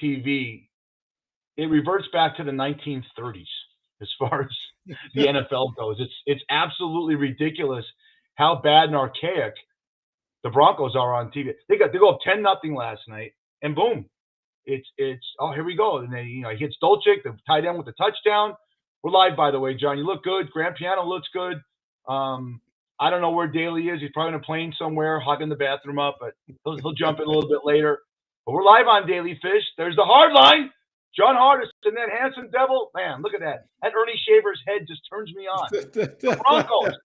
TV, it reverts back to the 1930s as far as the NFL goes. It's absolutely ridiculous how bad and archaic the Broncos are on TV. They go up 10-0 last night, and boom, it's oh, here we go. And then he hits Dolchik, the tight end, with the touchdown. We're live, by the way, John. You look good. Grant Piano looks good. I don't know where Daly is. He's probably in a plane somewhere, hogging the bathroom up, but he'll jump in a little bit later. But we're live on Daly Fish. There's the hard line. John Hardison, that handsome devil. Man, look at that. That Ernie Shaver's head just turns me on. The Broncos.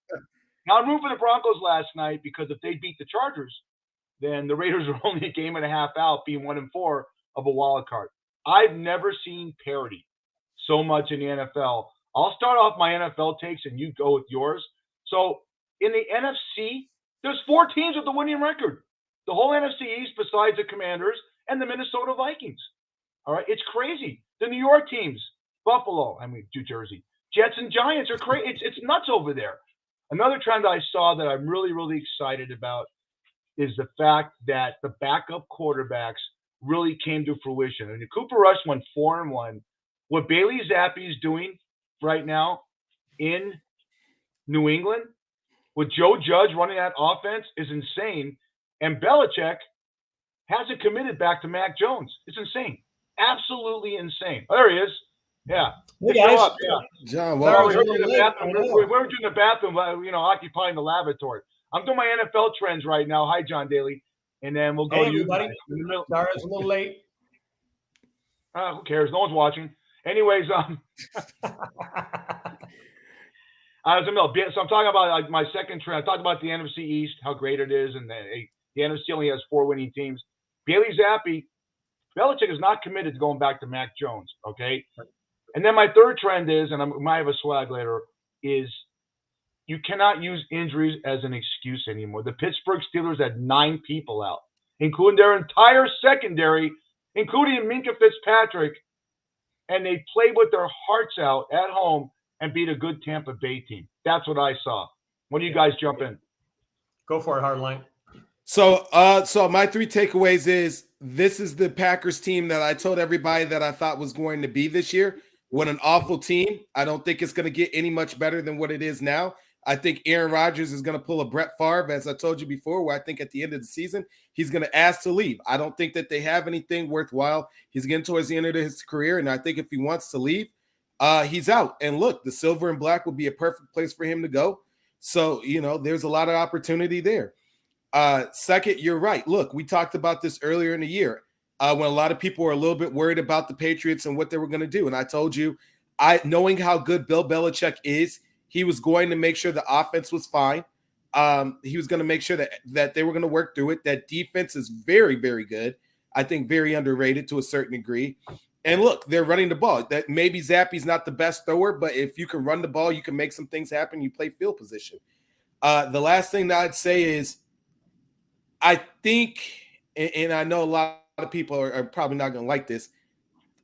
Now, I'm rooting for the Broncos last night because if they beat the Chargers, then the Raiders are only a game and a half out, being 1-4 of a wild card. I've never seen parity so much in the NFL. I'll start off my NFL takes and you go with yours. So in the NFC, there's 4 teams with the winning record. The whole NFC East besides the Commanders and the Minnesota Vikings. All right, it's crazy. The New York teams, Buffalo, New Jersey, Jets and Giants are crazy. It's nuts over there. Another trend I saw that I'm really, really excited about is the fact that the backup quarterbacks really came to fruition. And Cooper Rush went 4-1. What Bailey Zappi is doing right now in New England with Joe Judge running that offense is insane. And Belichick hasn't committed back to Mac Jones. It's insane. Absolutely insane. Oh, there he is. Yeah. Hey guys. Yeah. John, we're doing the bathroom, occupying the lavatory. I'm doing my NFL trends right now. Hi, John Daly. And then we'll go to you. Sorry, it's a little late. Who cares? No one's watching. Anyways, I was in the middle. So I'm talking about my second trend. I talked about the NFC East, how great it is, and the NFC only has 4 winning teams. Bailey Zappi, Belichick is not committed to going back to Mac Jones, okay? And then my third trend is, and I might have a swag later, is you cannot use injuries as an excuse anymore. The Pittsburgh Steelers had 9 people out, including their entire secondary, including Minkah Fitzpatrick, and they played with their hearts out at home and beat a good Tampa Bay team. That's what I saw. When do you guys jump in? Go for it, Hardline. So my 3 takeaways is this is the Packers team that I told everybody that I thought was going to be this year. What an awful team. I don't think it's going to get any much better than what it is now. I think Aaron Rodgers is going to pull a Brett Favre, as I told you before, where I think at the end of the season, he's going to ask to leave. I don't think that they have anything worthwhile. He's getting towards the end of his career, and I think if he wants to leave, he's out. And look, the silver and black would be a perfect place for him to go. So, there's a lot of opportunity there. Second, you're right. Look, we talked about this earlier in the year when a lot of people were a little bit worried about the Patriots and what they were going to do. And I told you, knowing how good Bill Belichick is, he was going to make sure the offense was fine. He was going to make sure that they were going to work through it. That defense is very, very good. I think very underrated to a certain degree. And look, they're running the ball. That maybe Zappi's not the best thrower, but if you can run the ball, you can make some things happen. You play field position. The last thing that I'd say is I think, and I know a lot of people are probably not going to like this,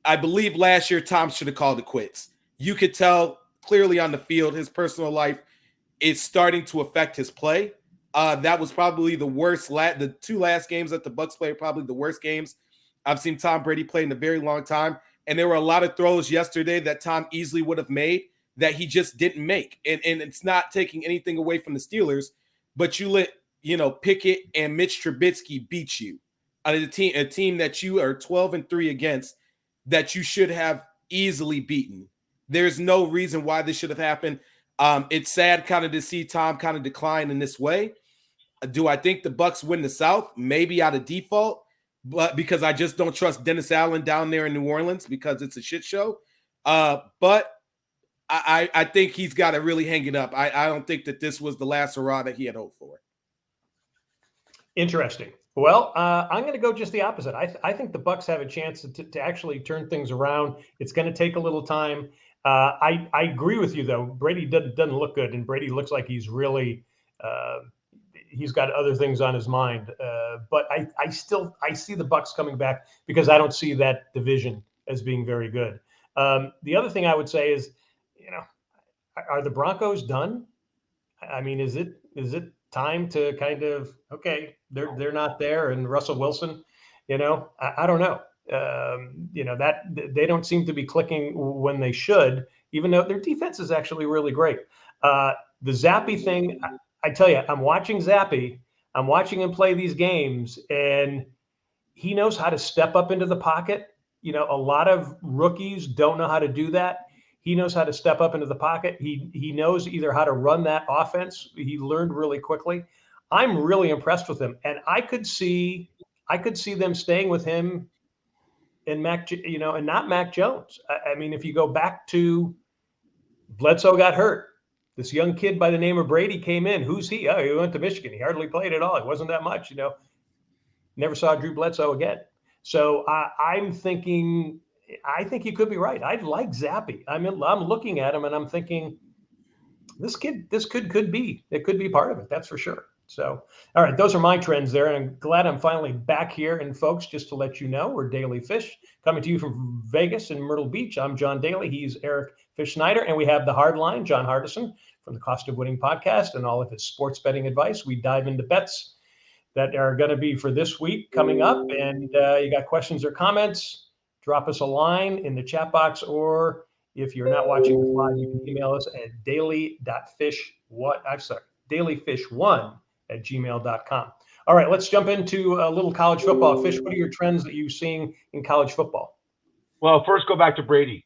I believe last year Tom should have called it quits. You could tell clearly on the field his personal life is starting to affect his play. That was probably the worst. The 2 last games that the Bucs played are probably the worst games I've seen Tom Brady play in a very long time. And there were a lot of throws yesterday that Tom easily would have made that he just didn't make. And it's not taking anything away from the Steelers, but you let Pickett and Mitch Trubisky beat you on a team that you are 12-3 against, that you should have easily beaten. There's no reason why this should have happened. It's sad kind of to see Tom kind of decline in this way. Do I think the Bucs win the South? Maybe out of default, but because I just don't trust Dennis Allen down there in New Orleans because it's a shit show. But I think he's got to really hang it up. I don't think that this was the last hurrah that he had hoped for. Interesting. Well, I'm going to go just the opposite. I think the Bucs have a chance to actually turn things around. It's going to take a little time. I agree with you, though. Brady doesn't look good, and Brady looks like he's really he's got other things on his mind. But I see the Bucs coming back because I don't see that division as being very good. The other thing I would say is, are the Broncos done? I mean, is it time to kind of, okay, they're not there, and Russell Wilson, I don't know. That they don't seem to be clicking when they should, even though their defense is actually really great. The Zappy thing, I tell you, I'm watching Zappy. I'm watching him play these games, and he knows how to step up into the pocket. A lot of rookies don't know how to do that. He knows how to step up into the pocket. He knows either how to run that offense. He learned really quickly. I'm really impressed with him, and I could see them staying with him and Mac, and not Mac Jones. I mean, if you go back to Bledsoe got hurt. This young kid by the name of Brady came in. Who's he? Oh, he went to Michigan. He hardly played at all. It wasn't that much, Never saw Drew Bledsoe again. So I'm thinking, I think you could be right. I like Zappy. I'm looking at him and I'm thinking, this could be part of it. That's for sure. So, all right, those are my trends there. And I'm glad I'm finally back here. And folks, just to let you know, we're Daly Fish coming to you from Vegas and Myrtle Beach. I'm John Daly. He's Eric Fish Snyder. And we have the hard line, John Hardison from the Cost of Winning podcast and all of his sports betting advice. We dive into bets that are going to be for this week coming up. And you got questions or comments, drop us a line in the chat box, or if you're not watching this live, you can email us at dalyfish1@gmail.com. All right, let's jump into a little college football. Fish, what are your trends that you're seeing in college football? Well, first go back to Brady.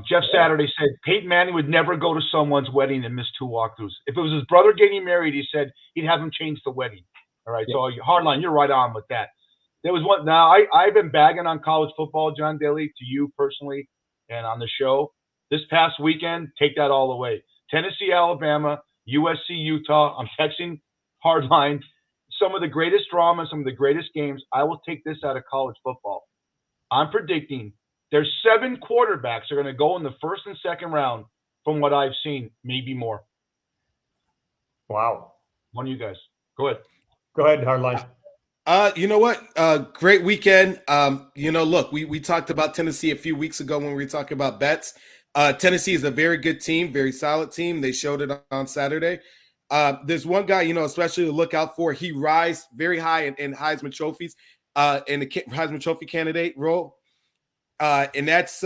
Jeff Saturday said Peyton Manning would never go to someone's wedding and miss 2 walkthroughs. If it was his brother getting married, he said he'd have him change the wedding. All right, so hardline, you're right on with that. There was one. Now I've been bagging on college football, John Daly, to you personally, and on the show. This past weekend, take that all away. Tennessee, Alabama, USC, Utah. I'm texting hardline. Some of the greatest drama, some of the greatest games. I will take this out of college football. I'm predicting there's 7 quarterbacks are going to go in the first and second round from what I've seen, maybe more. Wow. One of you guys. Go ahead. Go ahead, hardline. You know what? Great weekend. Look, we talked about Tennessee a few weeks ago when we were talking about bets. Tennessee is a very good team, very solid team. They showed it on Saturday. There's one guy, especially to look out for. He rise very high in Heisman trophies, in the Heisman Trophy candidate role. And that's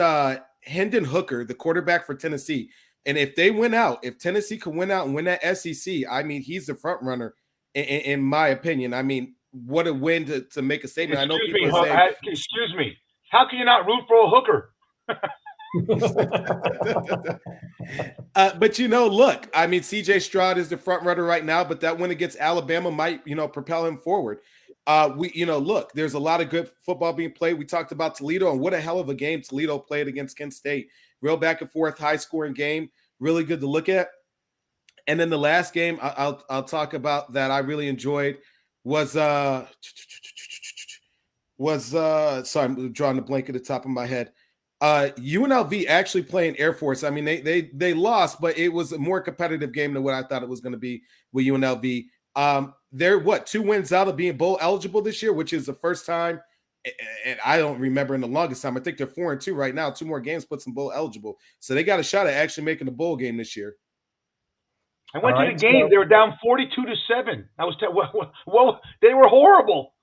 Hendon Hooker, the quarterback for Tennessee. And if Tennessee can win out and win that SEC, I mean, he's the front runner in my opinion. I mean, what a win to make a statement. I know people are saying, excuse me, how can you not root for a Hooker? But look, I mean, CJ Stroud is the front runner right now, but that win against Alabama might, propel him forward. Look, there's a lot of good football being played. We talked about Toledo, and what a hell of a game Toledo played against Kent State. Real back and forth, high scoring game, really good to look at. And then the last game I'll talk about that I really enjoyed was sorry, I'm drawing a blank at the top of my head. UNLV actually playing Air Force. I mean, they lost, but it was a more competitive game than what I thought it was going to be with UNLV. They're 2 wins out of being bowl eligible this year, which is the first time, and I don't remember in the longest time. I think they're 4-2 right now. 2 more games puts them bowl eligible, so they got a shot at actually making the bowl game this year. I went to the game. They were down 42-7. I was well, they were horrible.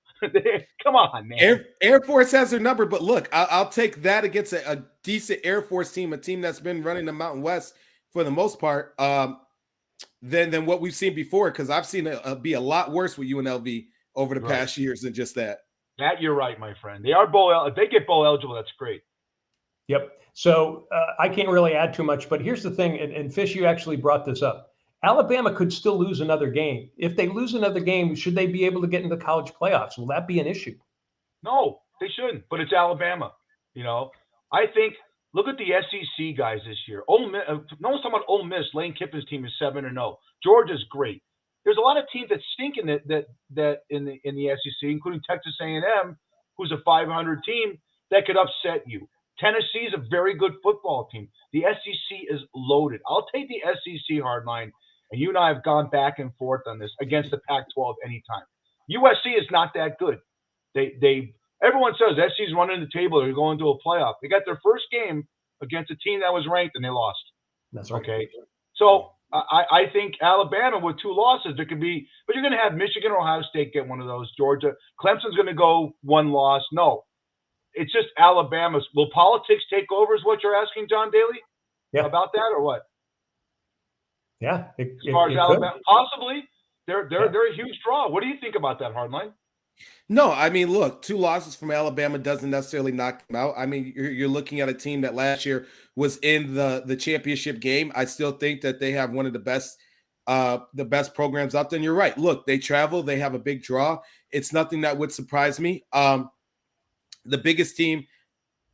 Come on, man. Air Force has their number, but look, I'll take that against a decent Air Force team, a team that's been running the Mountain West for the most part, than what we've seen before, because I've seen it be a lot worse with UNLV over the past years than just that. That you're right, my friend. They are if they get bowl eligible, that's great. Yep. So I can't really add too much, but here's the thing, and Fish, you actually brought this up. Alabama could still lose another game. If they lose another game, should they be able to get into college playoffs? Will that be an issue? No, they shouldn't, but it's Alabama. I think, look at the SEC guys this year. Ole Miss, no one's talking about Ole Miss. Lane Kiffin's team is 7-0. Georgia's great. There's a lot of teams that stink in that in the SEC, including Texas A&M, who's a 500 team that could upset you. Tennessee is a very good football team. The SEC is loaded. I'll take the SEC hardline, and you and I have gone back and forth on this against the Pac-12 anytime. USC is not that good. Everyone says SC's running the table. They're going to a playoff. They got their first game against a team that was ranked, and they lost. That's right. Okay, so I think Alabama with 2 losses, there could be, but you're going to have Michigan or Ohio State get one of those. Georgia, Clemson's going to go 1 loss. No. it's just Alabama. Will politics take over? Is what you're asking, John Daly? Yeah. About that or what? Yeah, as far as Alabama, possibly. They're a huge draw. What do you think about that, Hardline? No, I mean, look, 2 losses from Alabama doesn't necessarily knock them out. I mean, you're looking at a team that last year was in the championship game. I still think that they have one of the best programs out there. And you're right. Look, they travel. They have a big draw. It's nothing that would surprise me. The biggest team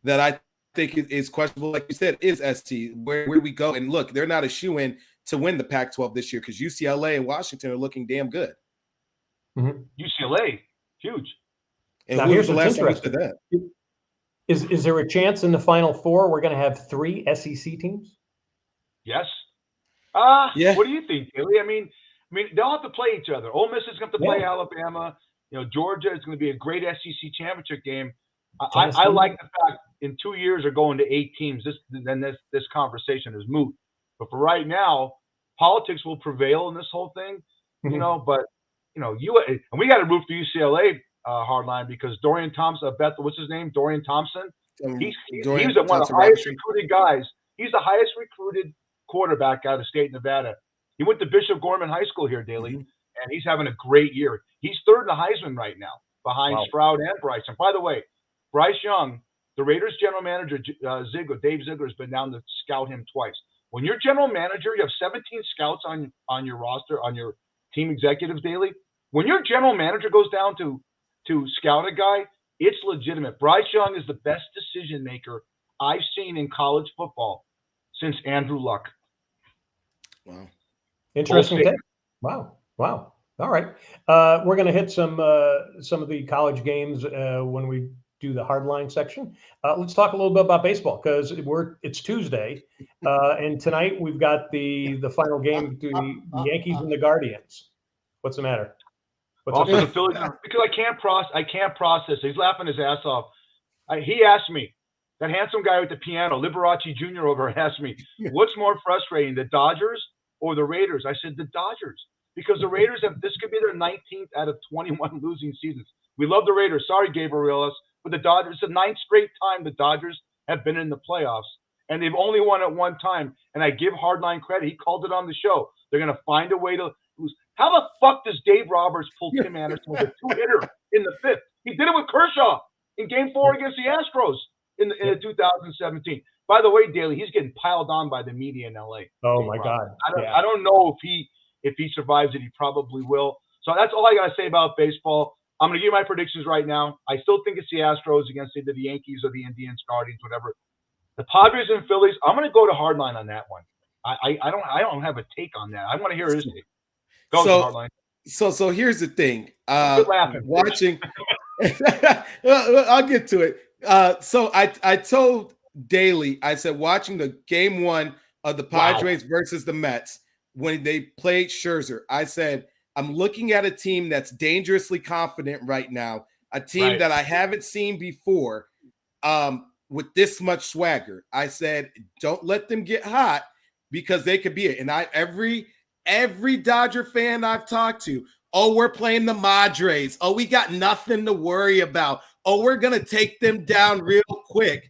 that I think is questionable, like you said, is SC. Where do we go? And look, they're not a shoe-in to win the Pac-12 this year because UCLA and Washington are looking damn good. Mm-hmm. UCLA, huge. And now, who here's was the what's last time we interesting. said that? Is there a chance in the Final Four we're going to have 3 SEC teams? Yes. Yeah. What do you think, Daly? I mean, they'll have to play each other. Ole Miss is going to play Alabama. Georgia is going to be a great SEC championship game. I like the fact in 2 years they're going to 8 teams. This conversation is moot. But for right now, politics will prevail in this whole thing. Mm-hmm. But and we got to root for UCLA hardline because Dorian Thompson, what's his name? Dorian Thompson. He's one of the highest recruited guys. He's the highest recruited quarterback out of the state of Nevada. He went to Bishop Gorman High School here, Daly, and he's having a great year. He's third in the Heisman right now, behind Stroud and Bryce. And by the way, Bryce Young, the Raiders general manager, Dave Ziegler, has been down to scout him twice. When you're general manager, you have 17 scouts on your roster, on your team executives, Daly. When your general manager goes down to scout a guy, it's legitimate. Bryce Young is the best decision maker I've seen in college football since Andrew Luck. Wow. Interesting take. Wow. All right. We're going to hit some of the college games when we do the hardline section. Let's talk a little bit about baseball because it's Tuesday, and tonight we've got the final game between the Yankees and the Guardians. What's the matter? Also, the Phillies, because I can't process. He's laughing his ass off. He asked me, that handsome guy with the piano, Liberace Jr. over, asked me, what's more frustrating, the Dodgers or the Raiders? I said the Dodgers, because the Raiders this could be their 19th out of 21 losing seasons. We love the Raiders. Sorry, Gabriel, but the Dodgers, it's the 9th straight time the Dodgers have been in the playoffs, and they've only won at one time. And I give Hardline credit. He called it on the show. They're going to find a way to lose. How the fuck does Dave Roberts pull Tim Anderson with a 2-hitter in the 5th? He did it with Kershaw in Game 4 against the Astros in 2017. By the way, Daly, he's getting piled on by the media in LA. Oh my God! I don't know if he survives it. He probably will. So that's all I got to say about baseball. I'm going to give my predictions right now. I still think it's the Astros against either the Yankees or the Indians, Guardians, whatever. The Padres and Phillies. I'm going to go to Hardline on that one. I don't have a take on that. I want to hear his take. So here's the thing. Watching. I'll get to it. So I told Daly, I said, watching the game 1 of the Padres versus the Mets when they played Scherzer, I said, I'm looking at a team that's dangerously confident right now, a team that I haven't seen before with this much swagger. I said, don't let them get hot because they could be it. And every Dodger fan I've talked to, oh, we're playing the Padres. Oh, we got nothing to worry about. Oh, we're going to take them down real quick.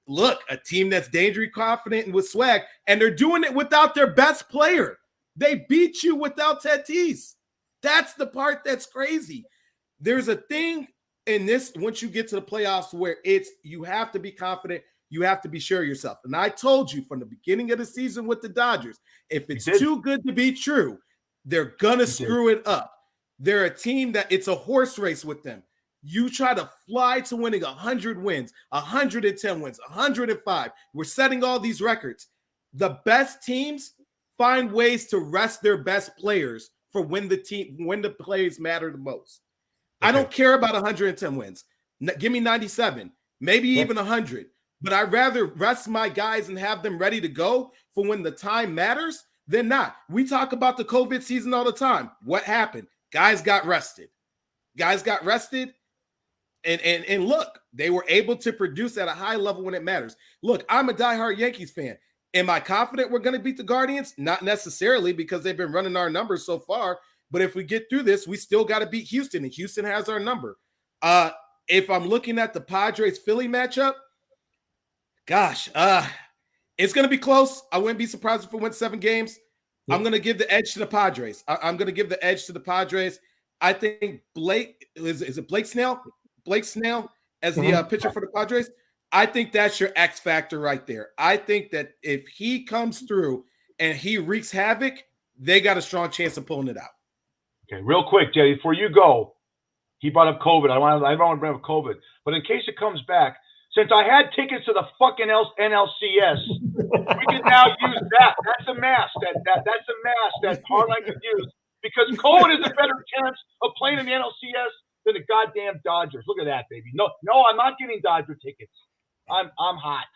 Look, a team that's dangerously confident and with swag, and they're doing it without their best player. They beat you without Tatis. That's the part that's crazy. There's a thing in this, once you get to the playoffs, where you have to be confident. You have to be sure of yourself. And I told you from the beginning of the season with the Dodgers, if it's too good to be true, they're going to screw it up. They're a team that it's a horse race with them. You try to fly to winning 100 wins, 110 wins, 105. We're setting all these records. The best teams find ways to rest their best players for when the players matter the most. Okay. I don't care about 110 wins. Give me 97, maybe even 100. But I'd rather rest my guys and have them ready to go for when the time matters than not. We talk about the COVID season all the time. What happened? Guys got rested. And look, they were able to produce at a high level when it matters. Look, I'm a diehard Yankees fan. Am I confident we're going to beat the Guardians? Not necessarily, because they've been running our numbers so far. But if we get through this, we still got to beat Houston, and Houston has our number. if I'm looking at the Padres-Philly matchup, gosh, it's going to be close. I wouldn't be surprised if it went 7 games. Yeah. I'm going to give the edge to the Padres. I'm going to give the edge to the Padres. I think Blake, is it Blake Snell? Blake Snell as the pitcher for the Padres. I think that's your X factor right there. I think that if he comes through and he wreaks havoc, they got a strong chance of pulling it out. Okay, real quick, Jay, before you go, he brought up COVID. I don't want to bring up COVID, but in case it comes back, since I had tickets to the fucking NLCS, we can now use that. That's a mask. That's a mask that Harlan can use because COVID is a better chance of playing in the NLCS than the goddamn Dodgers. Look at that, baby. No, I'm not getting Dodger tickets. I'm hot.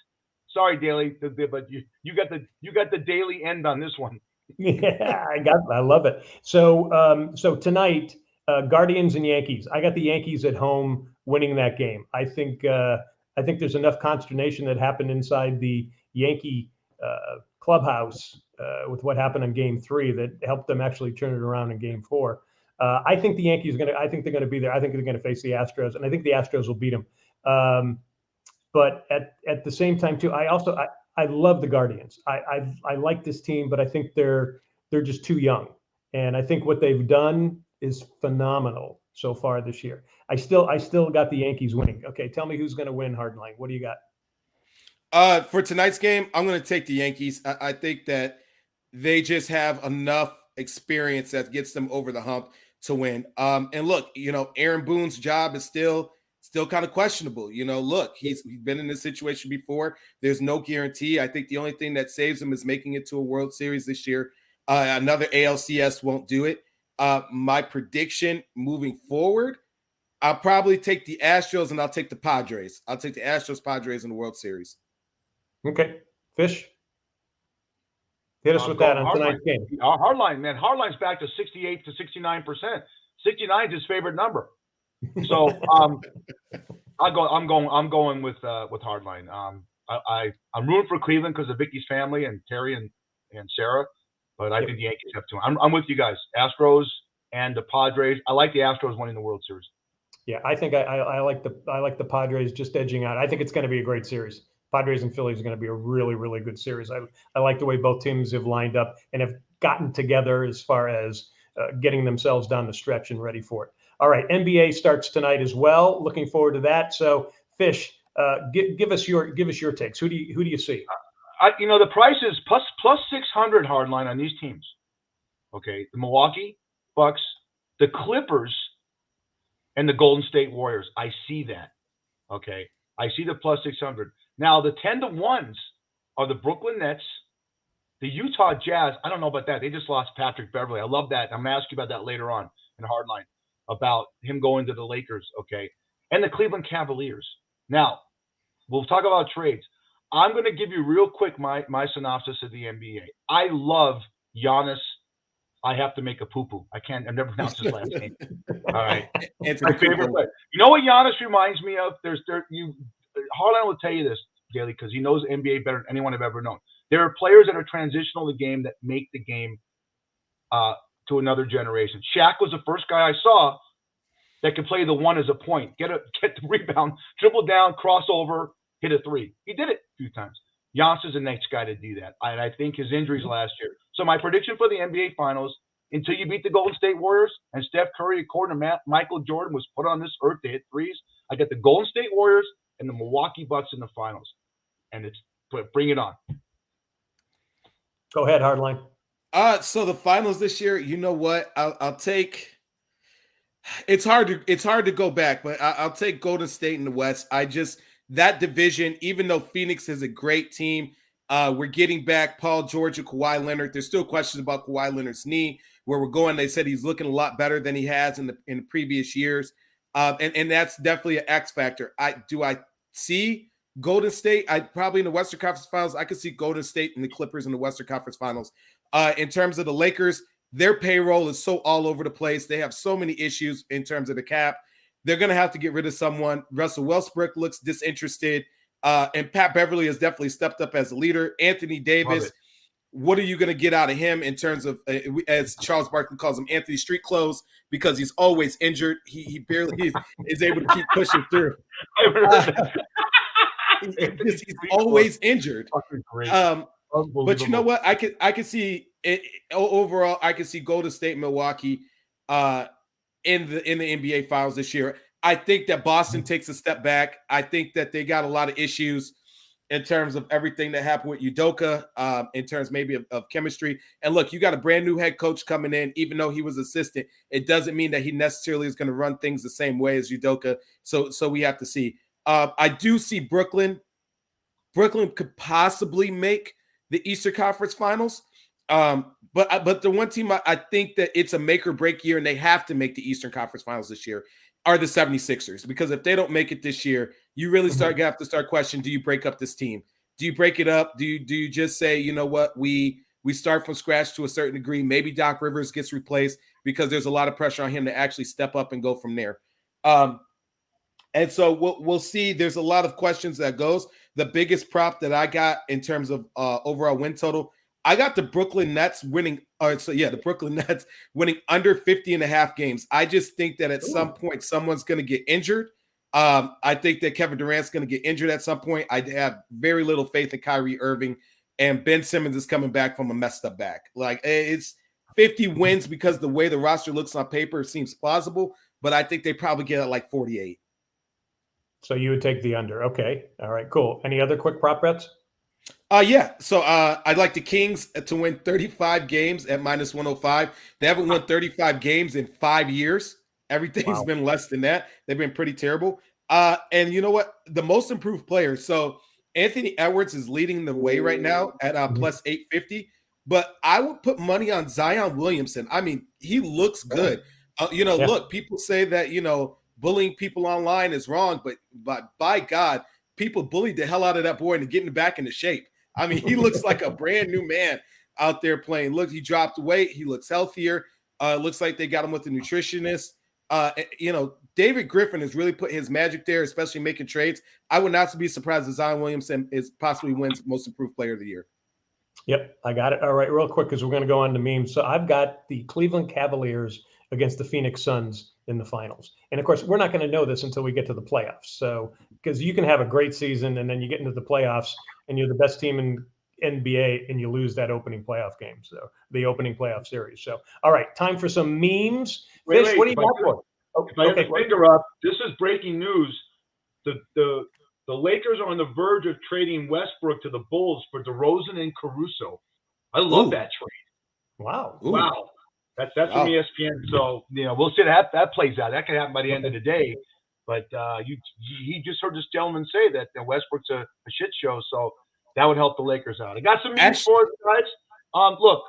Sorry, Daly, but you got the Daly end on this one. Yeah, I love it. So tonight, Guardians and Yankees. I got the Yankees at home winning that game. I think there's enough consternation that happened inside the Yankee clubhouse with what happened in Game 3 that helped them actually turn it around in Game 4. I think the Yankees I think they're going to be there. I think they're going to face the Astros, and I think the Astros will beat them. But at the same time, too, I love the Guardians. I like this team, but I think they're just too young, and I think what they've done is phenomenal so far this year. I still got the Yankees winning. Okay, tell me who's going to win, Hardline. What do you got? For tonight's game, I'm going to take the Yankees. I think that they just have enough experience that gets them over the hump to win. And look, Aaron Boone's job is still kind of questionable. Look, he's been in this situation before. There's no guarantee. I think the only thing that saves him is making it to a World Series this year. Another ALCS won't do it. My prediction moving forward, I'll probably take the Astros and I'll take the Padres. I'll take the Astros, Padres in the World Series. Okay. Fish? Hit us with that on tonight's game. Hardline, man. Hardline's back to 68 to 69%. 69 is his favorite number. So I'm going with Hardline. I'm rooting for Cleveland because of Vicky's family and Terry and Sarah, but I think the Yankees have to. I'm with you guys. Astros and the Padres. I like the Astros winning the World Series. Yeah, I think I like the Padres just edging out. I think it's going to be a great series. Padres and Phillies is going to be a really, really good series. I like the way both teams have lined up and have gotten together as far as getting themselves down the stretch and ready for it. All right, NBA starts tonight as well. Looking forward to that. So, Fish, give us your takes. Who do you see? The price is plus 600 Hardline on these teams. Okay, the Milwaukee Bucks, the Clippers, and the Golden State Warriors. I see that. Okay, I see the plus 600. Now the 10-1s are the Brooklyn Nets, the Utah Jazz. I don't know about that. They just lost Patrick Beverley. I love that. I'm going to ask you about that later on in Hardline about him going to the Lakers. Okay, and the Cleveland Cavaliers. Now we'll talk about trades. I'm going to give you real quick my synopsis of the NBA. I love Giannis. I have to make a poo-poo. I've never pronounced his last name. All right. It's my favorite player. You know what Giannis reminds me of? Harlan will tell you this, Daly, because he knows NBA better than anyone I've ever known. There are players that are transitional in the game that make the game to another generation. Shaq was the first guy I saw that could play the one as a point, get the rebound, dribble down, cross over, hit a three. He did it a few times. Giannis is the next guy to do that. And I think his injuries last year. So my prediction for the NBA Finals, until you beat the Golden State Warriors and Steph Curry, according to Michael Jordan, was put on this earth to hit threes, I got the Golden State Warriors and the Milwaukee Bucks in the finals. And bring it on. Go ahead, Hardline. So the finals this year, you know what? I'll take. It's hard to go back, but I'll take Golden State in the West. That division, even though Phoenix is a great team, we're getting back Paul George and Kawhi Leonard. There's still questions about Kawhi Leonard's knee. Where we're going, they said he's looking a lot better than he has in the previous years, and that's definitely an X factor. I see Golden State. I probably in the Western Conference Finals. I could see Golden State and the Clippers in the Western Conference Finals. In terms of the Lakers, their payroll is so all over the place. They have so many issues in terms of the cap. They're going to have to get rid of someone. Russell Westbrook looks disinterested. And Pat Beverley has definitely stepped up as a leader. Anthony Davis, what are you going to get out of him in terms of, as Charles Barkley calls him, Anthony Street Clothes, because he's always injured. He barely is able to keep pushing through. He's always injured. But you know what? I could see it, overall. I could see Golden State, Milwaukee, in the NBA Finals this year. I think that Boston takes a step back. I think that they got a lot of issues in terms of everything that happened with Udoka, in terms maybe of chemistry. And look, you got a brand new head coach coming in, even though he was assistant. It doesn't mean that he necessarily is going to run things the same way as Udoka. So we have to see. I do see Brooklyn. Brooklyn could possibly make the Eastern Conference Finals. But the one team I think that it's a make or break year and they have to make the Eastern Conference Finals this year are the 76ers, because if they don't make it this year, you really have to start questioning, do you break up this team? Do you break it up? Do you just say, you know what, we start from scratch to a certain degree? Maybe Doc Rivers gets replaced because there's a lot of pressure on him to actually step up and go from there. And so we'll see. There's a lot of questions that goes. The biggest prop that I got in terms of overall win total, I got the Brooklyn Nets winning. The Brooklyn Nets winning under 50.5 games. I just think that at some point someone's going to get injured. I think that Kevin Durant's going to get injured at some point. I have very little faith in Kyrie Irving, and Ben Simmons is coming back from a messed up back. Like, it's 50 wins because the way the roster looks on paper seems plausible, but I think they probably get at like 48. So you would take the under. Okay. All right, cool. Any other quick prop bets? Yeah. So I'd like the Kings to win 35 games at -105. They haven't won 35 games in 5 years. Everything's been less than that. They've been pretty terrible. And you know what? The most improved player. So Anthony Edwards is leading the way right now at plus 850. But I would put money on Zion Williamson. I mean, he looks good. Look, people say that, bullying people online is wrong, but by God, people bullied the hell out of that boy and getting back into shape. I mean, he looks like a brand new man out there playing. Look, he dropped weight. He looks healthier. Looks like they got him with a nutritionist. David Griffin has really put his magic there, especially making trades. I would not be surprised if Zion Williamson possibly wins Most Improved Player of the Year. Yep, I got it. All right, real quick, because we're going to go on to memes. So I've got the Cleveland Cavaliers against the Phoenix Suns in the finals. And of course, we're not going to know this until we get to the playoffs. So, because you can have a great season and then you get into the playoffs and you're the best team in NBA and you lose that opening playoff game. So the opening playoff series. So, all right, time for some memes. Fish, what do you got for? If I have the finger up, this is breaking news. The Lakers are on the verge of trading Westbrook to the Bulls for DeRozan and Caruso. I love that trade. Wow. Ooh. Wow. That's from ESPN. So, we'll see that plays out. That could happen by the end of the day. But he just heard this gentleman say that Westbrook's a shit show. So that would help the Lakers out. I got some news for us, guys. Look,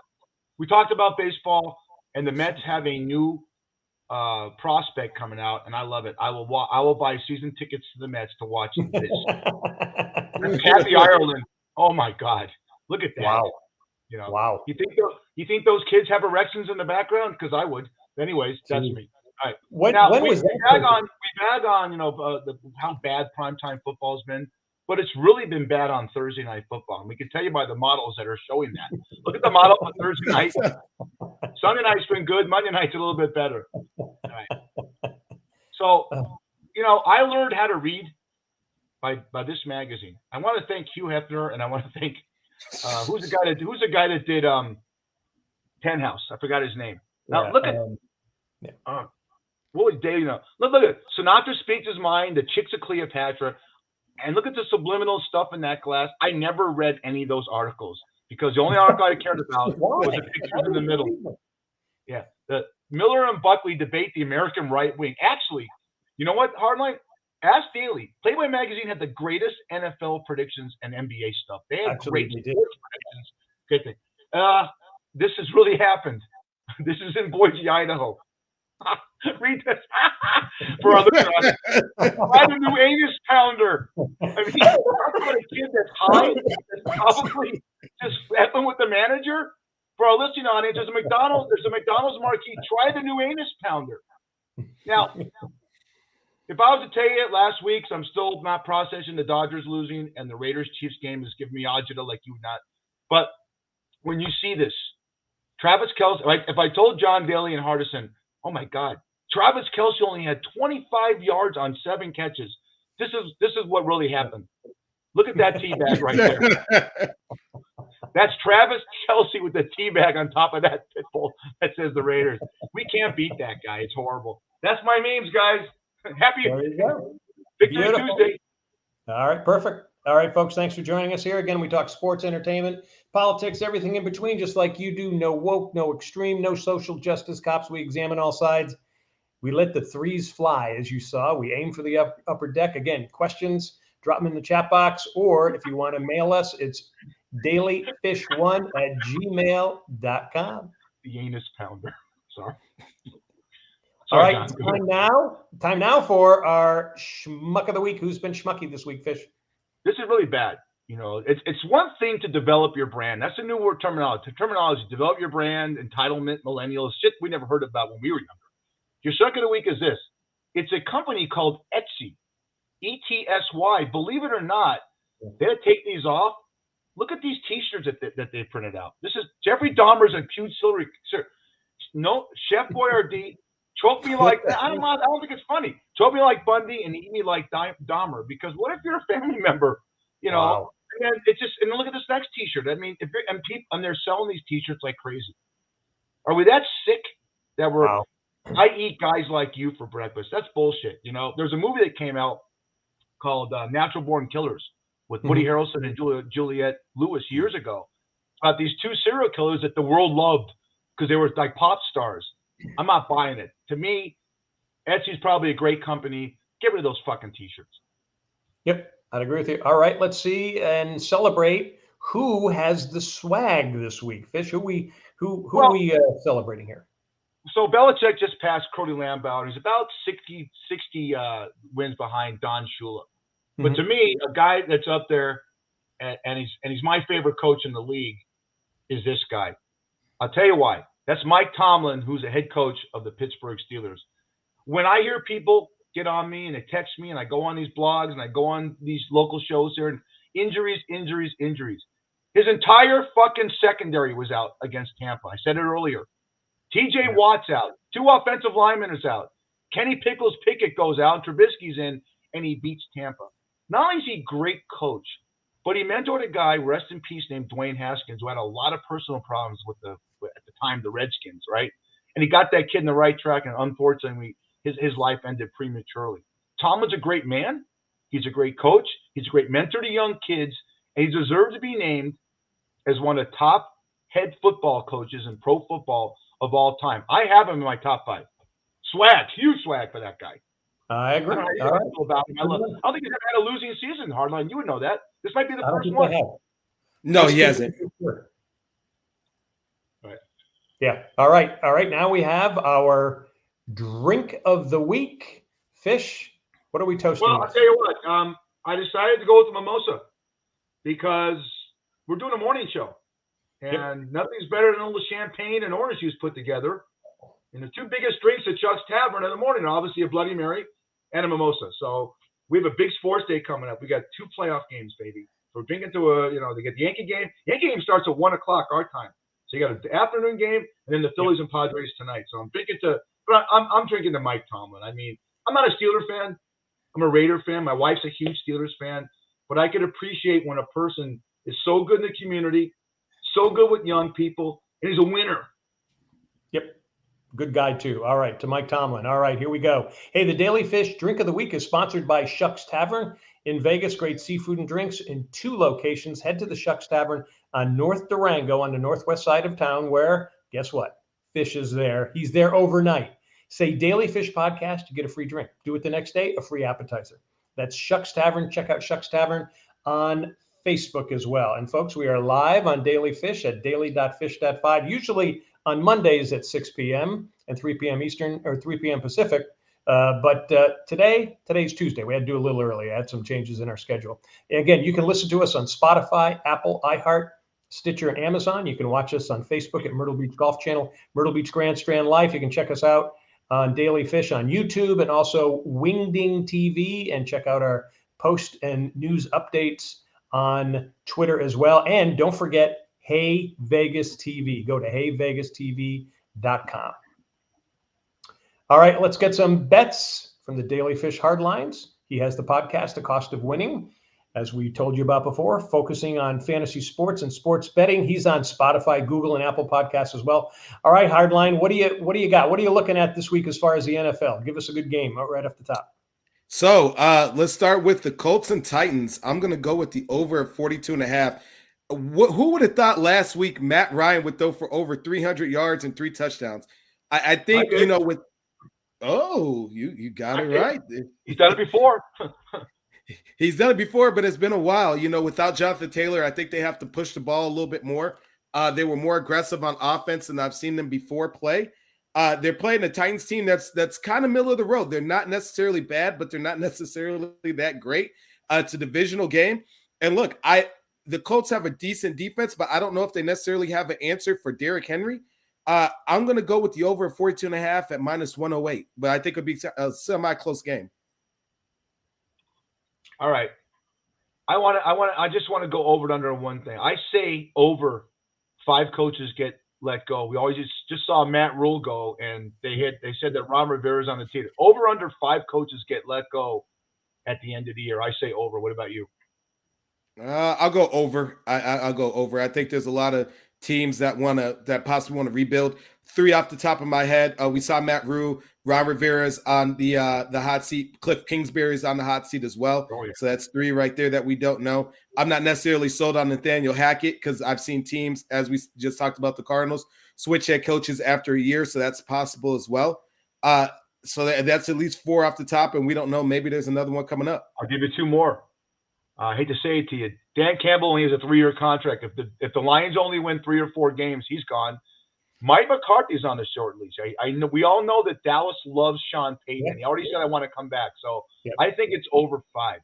we talked about baseball, and the Mets have a new prospect coming out, and I love it. I will buy season tickets to the Mets to watch this. Happy Ireland. Oh, my God. Look at that. Wow. Wow. You think those kids have erections in the background? Because I would. Anyways, that's me. All right. We bag on how bad primetime football's been, but it's really been bad on Thursday night football. And we can tell you by the models that are showing that. Look at the model for Thursday night. Sunday night's been good. Monday night's a little bit better. All right. So, I learned how to read by this magazine. I want to thank Hugh Hefner, and I want to thank who's the guy that did Penthouse? I forgot his name. Now look at what was Daly? Look at it. Sinatra speaks his mind. The Chicks of Cleopatra, and look at the subliminal stuff in that glass. I never read any of those articles because the only article I cared about was the pictures in the middle. Yeah, the Miller and Buckley debate the American right wing. Actually, you know what, Hardline? Ask Daly. Playboy magazine had the greatest NFL predictions and NBA stuff. They had great sports predictions. Good thing. This has really happened. This is in Boise, Idaho. Read this. For other guys. Try the new anus pounder. I mean, talk about a kid that's high, that's probably just effing with the manager. For our listening audience, there's a McDonald's marquee. Try the new anus pounder. Now, if I was to tell you it last week, so I'm still not processing the Dodgers losing and the Raiders-Chiefs game is giving me agita like you would not. But when you see this. Travis Kelce, like if I told John Daly and Hardison, oh my God, Travis Kelce only had 25 yards on 7 catches. This is what really happened. Look at that teabag right there. That's Travis Kelce with the teabag on top of that pit bull that says the Raiders. We can't beat that guy. It's horrible. That's my memes, guys. Happy Victory Tuesday. All right, perfect. All right, folks, thanks for joining us here. Again, we talk sports, entertainment, politics, everything in between, just like you do. No woke, no extreme, no social justice cops. We examine all sides. We let the threes fly, as you saw. We aim for the upper deck. Again, questions, drop them in the chat box, or if you want to mail us, it's dailyfish1@gmail.com. The anus pounder. Sorry. All right, time now for our schmuck of the week. Who's been schmucky this week, Fish? This is really bad. You know, it's one thing to develop your brand. That's a new word terminology. Develop your brand, entitlement, millennials, shit we never heard about when we were younger. Your suck of the week is this. It's a company called Etsy, ETSY. Believe it or not, they had to take these off. Look at these T-shirts that they printed out. This is Jeffrey Dahmer's accused Hillary. No, Chef Boyardee. Choke me like that. I don't think it's funny. Choke me like Bundy and eat me like Dahmer. Because what if you're a family member? You know, wow. And it's just. And look at this next T-shirt. I mean, if you're, and they're selling these T-shirts like crazy. Are we that sick that we're? Wow. I eat guys like you for breakfast. That's bullshit. You know, there's a movie that came out called Natural Born Killers with Woody Harrelson and Juliette Lewis years ago about these 2 serial killers that the world loved because they were like pop stars. I'm not buying it. To me, Etsy's probably a great company. Get rid of those fucking T-shirts. Yep, I'd agree with you. All right, let's see and celebrate who has the swag this week. Fish, who are we celebrating here? So Belichick just passed Cody Lambeau. He's about 60 wins behind Don Shula. But to me, a guy that's up there, and he's my favorite coach in the league, is this guy. I'll tell you why. That's Mike Tomlin, who's a head coach of the Pittsburgh Steelers. When I hear people get on me and they text me and I go on these blogs and I go on these local shows here and injuries. His entire fucking secondary was out against Tampa. I said it earlier. TJ Watt's out. 2 offensive linemen is out. Kenny Pickett goes out. Trubisky's in, and he beats Tampa. Not only is he a great coach, but he mentored a guy, rest in peace, named Dwayne Haskins, who had a lot of personal problems with at the time, the Redskins, right? And he got that kid in the right track, and unfortunately, his life ended prematurely. Tomlin's a great man. He's a great coach. He's a great mentor to young kids, and he deserves to be named as one of the top head football coaches in pro football of all time. I have him in my top 5. Swag, huge swag for that guy. I agree. I don't know how you feel about him. I don't think he's ever had a losing season, Hardline. You would know that. This might be the first one. No, he hasn't. Right. Yeah. All right. Now we have our drink of the week. Fish, what are we toasting? Well, I'll tell you what. I decided to go with the mimosa because we're doing a morning show. And nothing's better than a little champagne and orange juice put together. And the 2 biggest drinks at Chuck's Tavern in the morning are obviously a Bloody Mary and a mimosa. So we have a big sports day coming up. We got 2 playoff games, baby. So we're drinking to they get the Yankee game. Yankee game starts at 1 o'clock our time. So you got an afternoon game and then the Phillies and Padres tonight. So I'm drinking to Mike Tomlin. I mean, I'm not a Steeler fan. I'm a Raider fan. My wife's a huge Steelers fan. But I could appreciate when a person is so good in the community, so good with young people, and he's a winner. Yep. Good guy, too. All right, to Mike Tomlin. All right, here we go. Hey, the Daily Fish Drink of the Week is sponsored by Shucks Tavern in Vegas. Great seafood and drinks in 2 locations. Head to the Shucks Tavern on North Durango on the northwest side of town where, guess what? Fish is there. He's there overnight. Say Daily Fish Podcast, you get a free drink. Do it the next day, a free appetizer. That's Shucks Tavern. Check out Shucks Tavern on Facebook as well. And folks, we are live on Daily Fish at daily.fish.5, usually on Mondays at 6 p.m. and 3 p.m. Eastern or 3 p.m. Pacific. But today's Tuesday. We had to do a little early. I had some changes in our schedule. And again, you can listen to us on Spotify, Apple, iHeart, Stitcher, and Amazon. You can watch us on Facebook at Myrtle Beach Golf Channel, Myrtle Beach Grand Strand Life. You can check us out on Daily Fish on YouTube and also Wingding TV, and check out our post and news updates on Twitter as well. And don't forget Hey Vegas TV. Go to heyvegastv.com. All right, let's get some bets from the Daly Fish Hardlines. He has the podcast, The Cost of Winning, as we told you about before, focusing on fantasy sports and sports betting. He's on Spotify, Google, and Apple Podcasts as well. All right, Hardline, what do you got? What are you looking at this week as far as the NFL? Give us a good game right off the top. So let's start with the Colts and Titans. I'm going to go with the over at 42.5. Who would have thought last week Matt Ryan would throw for over 300 yards and 3 touchdowns? I think, you know, with you got it right. He's done it before. He's done it before, but it's been a while. You know, without Jonathan Taylor, I think they have to push the ball a little bit more. They were more aggressive on offense than I've seen them before play. They're playing a Titans team that's kind of middle of the road. They're not necessarily bad, but they're not necessarily that great. It's a divisional game. And look, the Colts have a decent defense, but I don't know if they necessarily have an answer for Derrick Henry. I'm going to go with the over 42.5 at -108, but I think it'll be a semi-close game. All right. I just want to go over and under one thing. I say over 5 coaches get let go. We always just saw Matt Rule go, and they said that Ron Rivera's on the team. Over under 5 coaches get let go at the end of the year. I say over. What about you? I'll go over. I'll go over. I think there's a lot of teams that possibly want to rebuild. 3 off the top of my head. We saw Matt Rule, Ron Rivera's on the hot seat. Cliff Kingsbury's on the hot seat as well. Oh, yeah. So that's 3 right there that we don't know. I'm not necessarily sold on Nathaniel Hackett because I've seen teams, as we just talked about the Cardinals, switch head coaches after a year. So that's possible as well. So that's at least 4 off the top, and we don't know. Maybe there's another one coming up. I'll give you 2 more. I hate to say it to you. Dan Campbell only has a 3-year contract. If the Lions only win 3 or 4 games, he's gone. Mike McCarthy's on the short leash. I know we all know that Dallas loves Sean Payton. He already said I want to come back. So I think it's over 5.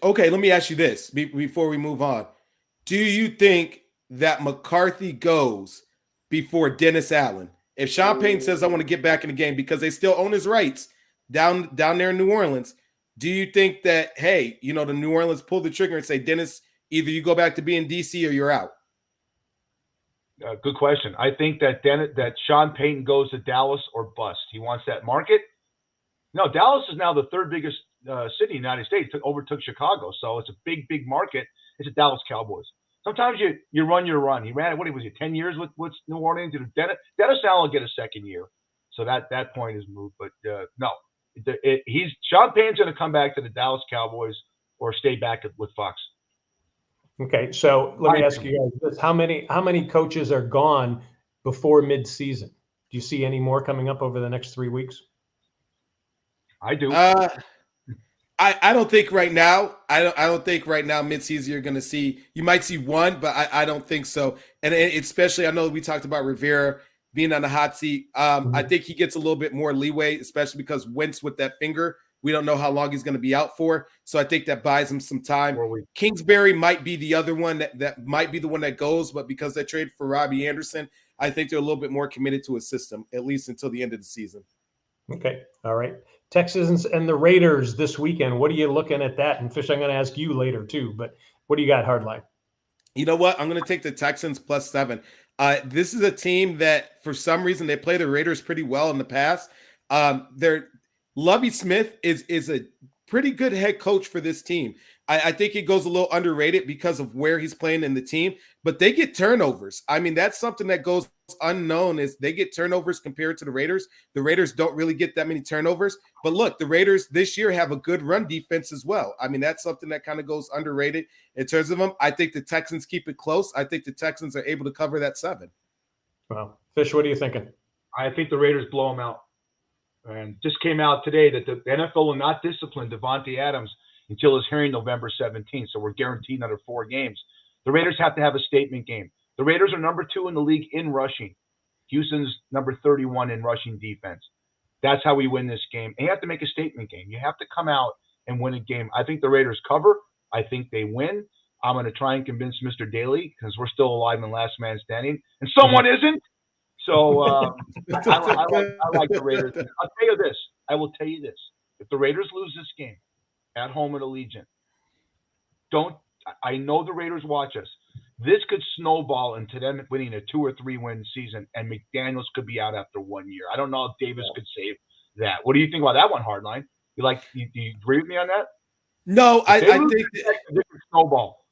Okay, let me ask you this before we move on. Do you think that McCarthy goes before Dennis Allen? If Sean Payton says I want to get back in the game because they still own his rights down there in New Orleans, do you think that, hey, you know, the New Orleans pull the trigger and say, Dennis, either you go back to being DC or you're out? Good question. I think that Sean Payton goes to Dallas or bust. He wants that market. No, Dallas is now the 3rd biggest city in the United States. Overtook Chicago, so it's a big, big market. It's the Dallas Cowboys. Sometimes you run your run. He ran it. 10 years with New Orleans? Dennis Allen will get a 2nd year, so that point is moved. But no, Sean Payton's going to come back to the Dallas Cowboys or stay back with Fox. Okay, so let me ask you guys this: how many coaches are gone before midseason? Do you see any more coming up over the next 3 weeks? I do. I don't think right now. I don't think right now midseason you're going to see. You might see one, but I don't think so. And especially, I know we talked about Rivera being on the hot seat. I think he gets a little bit more leeway, especially because Wentz with that finger. We don't know how long he's going to be out for. So I think that buys him some time. Kingsbury might be the other one that might be the one that goes, but because they traded for Robbie Anderson, I think they're a little bit more committed to a system, at least until the end of the season. Okay. All right. Texans and the Raiders this weekend. What are you looking at that? And Fish, I'm going to ask you later too, but what do you got, Hardline? You know what? I'm going to take the Texans +7. This is a team that for some reason they play the Raiders pretty well in the past. Lovie Smith is a pretty good head coach for this team. I think it goes a little underrated because of where he's playing in the team, but they get turnovers. I mean, that's something that goes unknown is they get turnovers compared to the Raiders. The Raiders don't really get that many turnovers, but look, the Raiders this year have a good run defense as well. I mean, that's something that kind of goes underrated in terms of them. I think the Texans keep it close. I think the Texans are able to cover that 7. Wow. Fish, what are you thinking? I think the Raiders blow them out. And just came out today that the NFL will not discipline Devontae Adams until his hearing November 17th. So we're guaranteed another 4 games. The Raiders have to have a statement game. The Raiders are number 2 in the league in rushing. Houston's number 31 in rushing defense. That's how we win this game. And you have to make a statement game. You have to come out and win a game. I think the Raiders cover. I think they win. I'm going to try and convince Mr. Daly because we're still alive and last man standing. And someone isn't. So I like the Raiders. I'll tell you this. I will tell you this. If the Raiders lose this game at home at Allegiant, I know the Raiders watch us. this could snowball into them winning a 2 or 3 win season, and McDaniels could be out after 1 year. I don't know if Davis could save that. What do you think about that one, Hardline? Do you agree with me on that? No, I think snowball.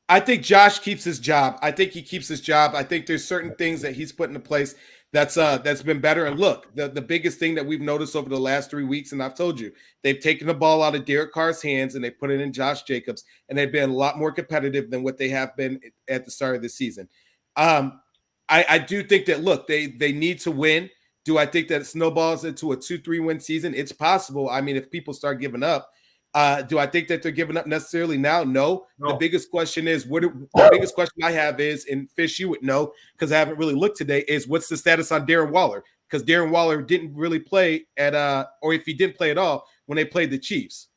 I think Josh keeps his job. I think he keeps his job. I think there's certain things that he's put into place that's been better. And look, the biggest thing that we've noticed over the last 3 weeks, and I've told you, they've taken the ball out of Derek Carr's hands and they put it in Josh Jacobs, and they've been a lot more competitive than what they have been at the start of the season. I do think that, look, they need to win. Do I think that it snowballs into a 2-3 win season? It's possible. I mean, if people start giving up, do I think that they're giving up necessarily now? No. The biggest question is the biggest question I have is, and Fish, you would know because I haven't really looked today, is what's the status on Darren Waller? Because Darren Waller didn't really play at or if he didn't play at all when they played the Chiefs.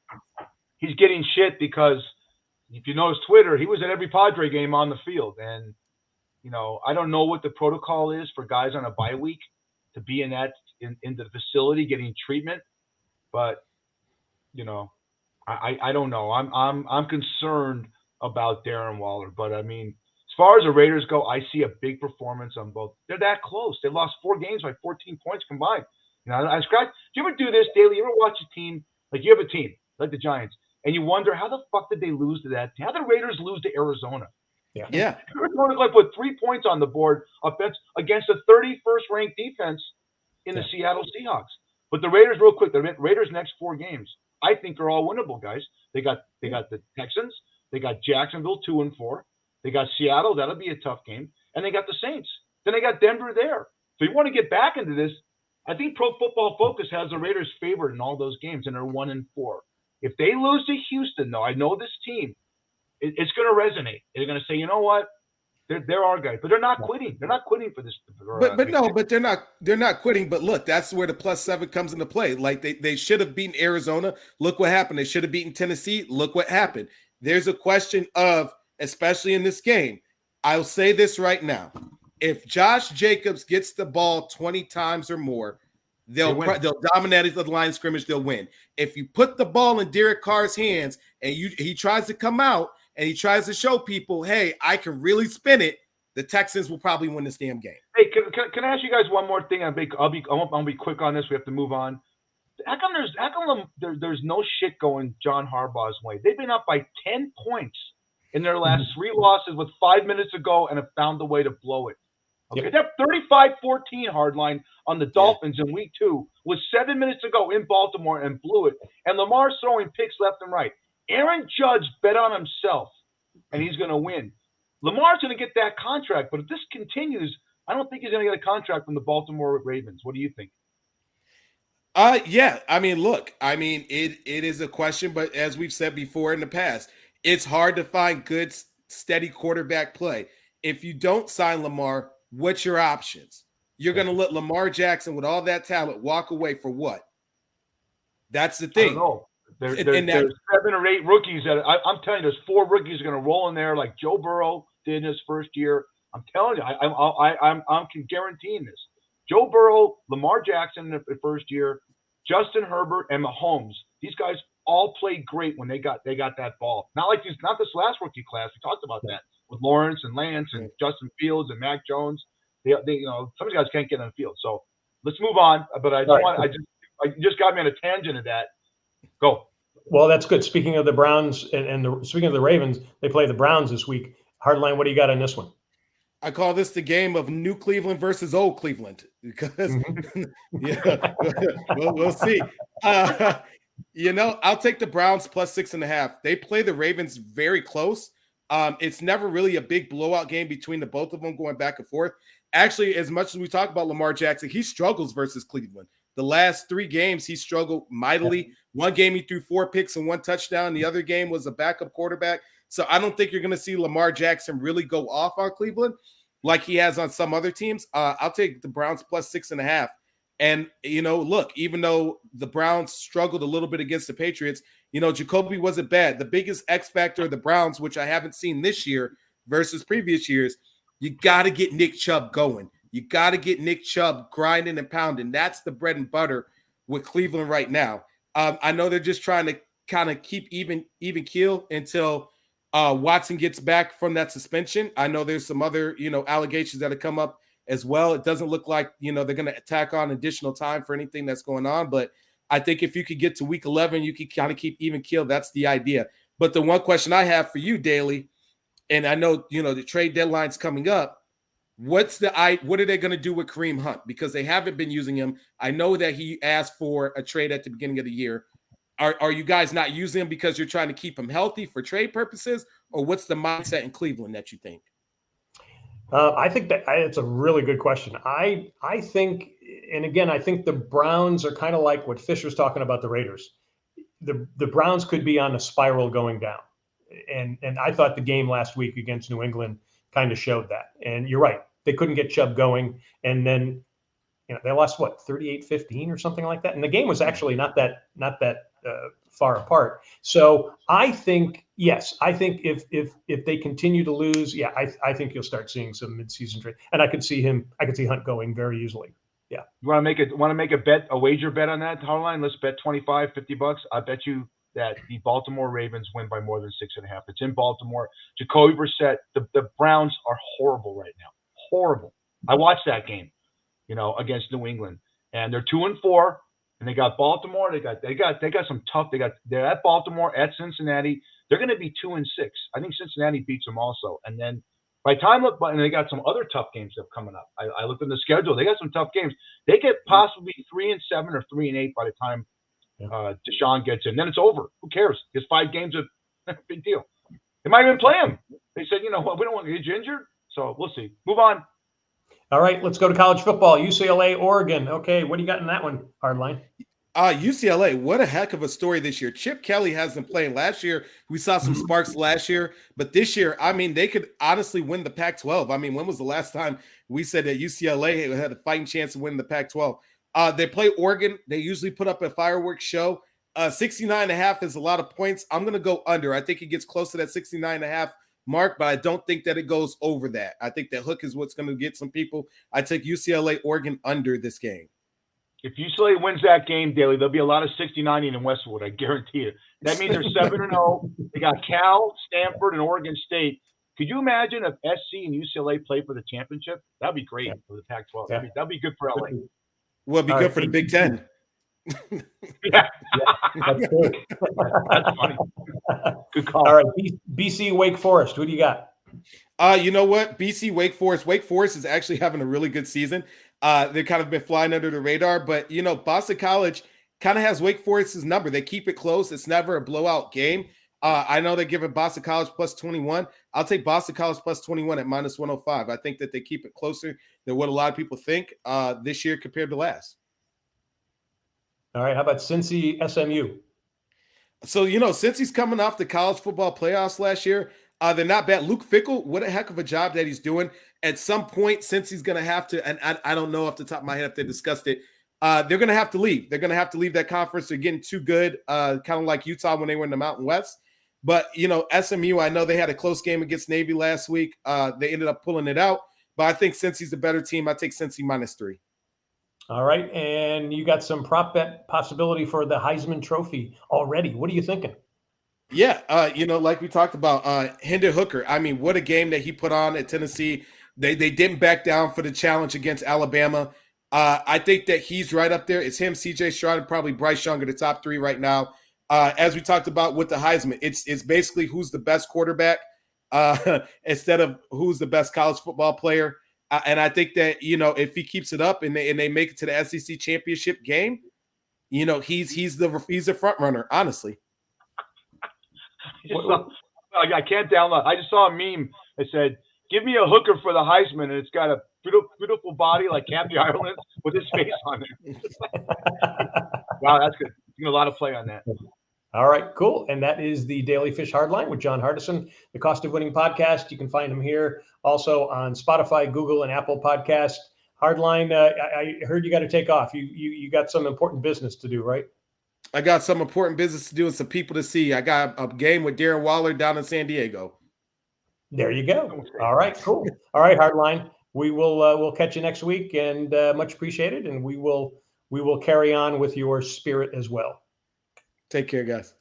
He's getting shit because if you notice Twitter, he was at every Padre game on the field, and I don't know what the protocol is for guys on a bye week to be in the facility getting treatment, but I don't know. I'm concerned about Darren Waller, but I mean, as far as the Raiders go, I see a big performance on both. They're that close. They lost 4 games by 14 points combined. Do you ever do this, Daly? You ever watch a team like you have a team like the Giants, and you wonder how the fuck did they lose to that? How did the Raiders lose to Arizona? Yeah. Arizona put 3 points on the board offense against the 31st ranked defense in the Seattle Seahawks. But the Raiders, real quick, the Raiders' next 4 games, I think are all winnable, guys. They got the Texans, they got Jacksonville 2-4, they got Seattle, that'll be a tough game, and they got the Saints. Then they got Denver there. So you want to get back into this. I think Pro Football Focus has the Raiders favored in all those games, and they're 1-4. If they lose to Houston, though, I know this team, it's going to resonate. They're going to say, you know what? They're our guys, but they're not quitting. They're not quitting for this. But they're not quitting. But look, that's where the +7 comes into play. Like they should have beaten Arizona. Look what happened. They should have beaten Tennessee. Look what happened. There's a question of, especially in this game, I'll say this right now: if Josh Jacobs gets the ball 20 times or more, they'll dominate the line of scrimmage. They'll win. If you put the ball in Derek Carr's hands and he tries to come out and he tries to show people, hey, I can really spin it, the Texans will probably win this damn game. Hey, can I ask you guys one more thing? I'll be quick on this. We have to move on. How come there's no shit going John Harbaugh's way? They've been up by 10 points in their last 3 losses with 5 minutes to go and have found a way to blow it. Okay, they're 35-14 hardline on the Dolphins in week 2 with 7 minutes to go in Baltimore and blew it. And Lamar's throwing picks left and right. Aaron Judge bet on himself, and he's going to win. Lamar's going to get that contract, but if this continues, I don't think he's going to get a contract from the Baltimore Ravens. What do you think? Yeah. I mean, look, it is a question, but as we've said before in the past, it's hard to find good, steady quarterback play. If you don't sign Lamar, what's your options? You're going to let Lamar Jackson with all that talent walk away for what? That's the thing. I don't know. There's 7 or 8 rookies that I'm telling you, there's 4 rookies going to roll in there like Joe Burrow did in his first year. I'm telling you, I'm guaranteeing this. Joe Burrow, Lamar Jackson in the first year, Justin Herbert, and Mahomes. These guys all played great when they got that ball. Not this last rookie class. We talked about that with Lawrence and Lance and Justin Fields and Mac Jones. They some of these guys can't get on the field. So let's move on. But I just got me on a tangent of that. Go. Well, that's good. Speaking of the Browns speaking of the Ravens, they play the Browns this week. Hardline, what do you got on this one? I call this the game of New Cleveland versus Old Cleveland because we'll see. I'll take the Browns +6.5. They play the Ravens very close. It's never really a big blowout game between the both of them going back and forth. Actually, as much as we talk about Lamar Jackson, he struggles versus Cleveland. The last 3 games, he struggled mightily. One game, he threw 4 picks and 1 touchdown. The other game was a backup quarterback. So I don't think you're going to see Lamar Jackson really go off on Cleveland like he has on some other teams. I'll take the Browns +6.5. And, look, even though the Browns struggled a little bit against the Patriots, Jacoby wasn't bad. The biggest X factor of the Browns, which I haven't seen this year versus previous years, you got to get Nick Chubb going. You got to get Nick Chubb grinding and pounding. That's the bread and butter with Cleveland right now. I know they're just trying to kind of keep even keel until Watson gets back from that suspension. I know there's some other, allegations that have come up as well. It doesn't look like, they're going to tack on additional time for anything that's going on. But I think if you could get to week 11, you could kind of keep even keel. That's the idea. But the one question I have for you, Daly, and I know, the trade deadline's coming up. What are they going to do with Kareem Hunt? Because they haven't been using him. I know that he asked for a trade at the beginning of the year. Are you guys not using him because you're trying to keep him healthy for trade purposes? Or what's the mindset in Cleveland that you think? I think that it's a really good question. I think, and again, I think the Browns are kind of like what Fish was talking about the Raiders. The Browns could be on a spiral going down. And I thought the game last week against New England kind of showed that. And you're right. They couldn't get Chubb going. And then, they lost 38-15 or something like that. And the game was actually not that far apart. So I think, yes, I think if they continue to lose, I think you'll start seeing some midseason trade. And I could see Hunt going very easily. Yeah. You want to make a bet, a wager bet on that, Hardline? Let's bet $25-$50. I bet you that the Baltimore Ravens win by more than 6.5. It's in Baltimore. Jacoby Brissett, the Browns are horrible right now. Horrible. I watched that game, against New England, and they're 2-4, and they got Baltimore. They got some tough. They're at Baltimore, at Cincinnati. They're going to be 2-6. I think Cincinnati beats them also, and then by the time and they got some other tough games that are coming up. I looked at the schedule. They got some tough games. They get possibly 3-7 or 3-8 by the time Deshaun gets in. Then it's over. Who cares? His 5 games are big deal. They might even play him. They said, we don't want to get you injured. So we'll see. Move on. All right, let's go to college football. UCLA, Oregon. Okay, what do you got in that one, Hardline? UCLA, what a heck of a story this year. Chip Kelly hasn't played. Last year, we saw some sparks last year. But this year, they could honestly win the Pac-12. when was the last time we said that UCLA had a fighting chance of winning the Pac-12? They play Oregon. They usually put up a fireworks show. 69.5 is a lot of points. I'm going to go under. I think it gets close to that 69.5 mark, but I don't think that it goes over that. I think that hook is what's going to get some people. I take UCLA, Oregon under this game. If UCLA wins that game, Daly, there'll be a lot of 60-90 in Westwood. I guarantee it. That means they're 7-0. They got Cal, Stanford, and Oregon State. Could you imagine if SC and UCLA play for the championship? That'd be great for the Pac-12. Yeah. That'd be good for LA. Well, it'd be good for the Big Ten. Yeah. That's good. That's funny. Good call. All right, BC Wake Forest. Who do you got? You know what? BC Wake Forest. Wake Forest is actually having a really good season. They've kind of been flying under the radar, but Boston College kind of has Wake Forest's number. They keep it close. It's never a blowout game. I know they're giving Boston College plus 21. I'll take Boston College plus 21 at minus 105. I think that they keep it closer than what a lot of people think this year compared to last. All right, how about Cincy SMU? So, since he's coming off the college football playoffs last year, they're not bad. Luke Fickell, what a heck of a job that he's doing. At some point, since he's going to have to, and I don't know off the top of my head if they discussed it, they're going to have to leave. They're going to have to leave that conference. They're getting too good, kind of like Utah when they were in the Mountain West. But, SMU, I know they had a close game against Navy last week. They ended up pulling it out. But I think Cincy's the better team. I take Cincy minus 3. All right, and you got some prop bet possibility for the Heisman Trophy already. What are you thinking? Yeah, like we talked about, Hendon Hooker. What a game that he put on at Tennessee. They didn't back down for the challenge against Alabama. I think that he's right up there. It's him, C.J. Stroud, and probably Bryce Young are the top 3 right now. As we talked about with the Heisman, it's basically who's the best quarterback instead of who's the best college football player. And I think that, if he keeps it up and they make it to the SEC championship game, he's the front runner, honestly. I can't download. I just saw a meme that said, "Give me a hooker for the Heisman," and it's got a beautiful body like Kathy Ireland with his face on it. Wow, that's good. You a lot of play on that. All right, cool. And that is the Daly Fish Hardline with John Hardison, the Cost of Winning podcast. You can find him here also on Spotify, Google, and Apple Podcast. Hardline, I heard you got to take off. You got some important business to do, right? I got some important business to do and some people to see. I got a game with Darren Waller down in San Diego. There you go. All right, cool. All right, Hardline. We will we'll catch you next week, and much appreciated. And we will carry on with your spirit as well. Take care, guys.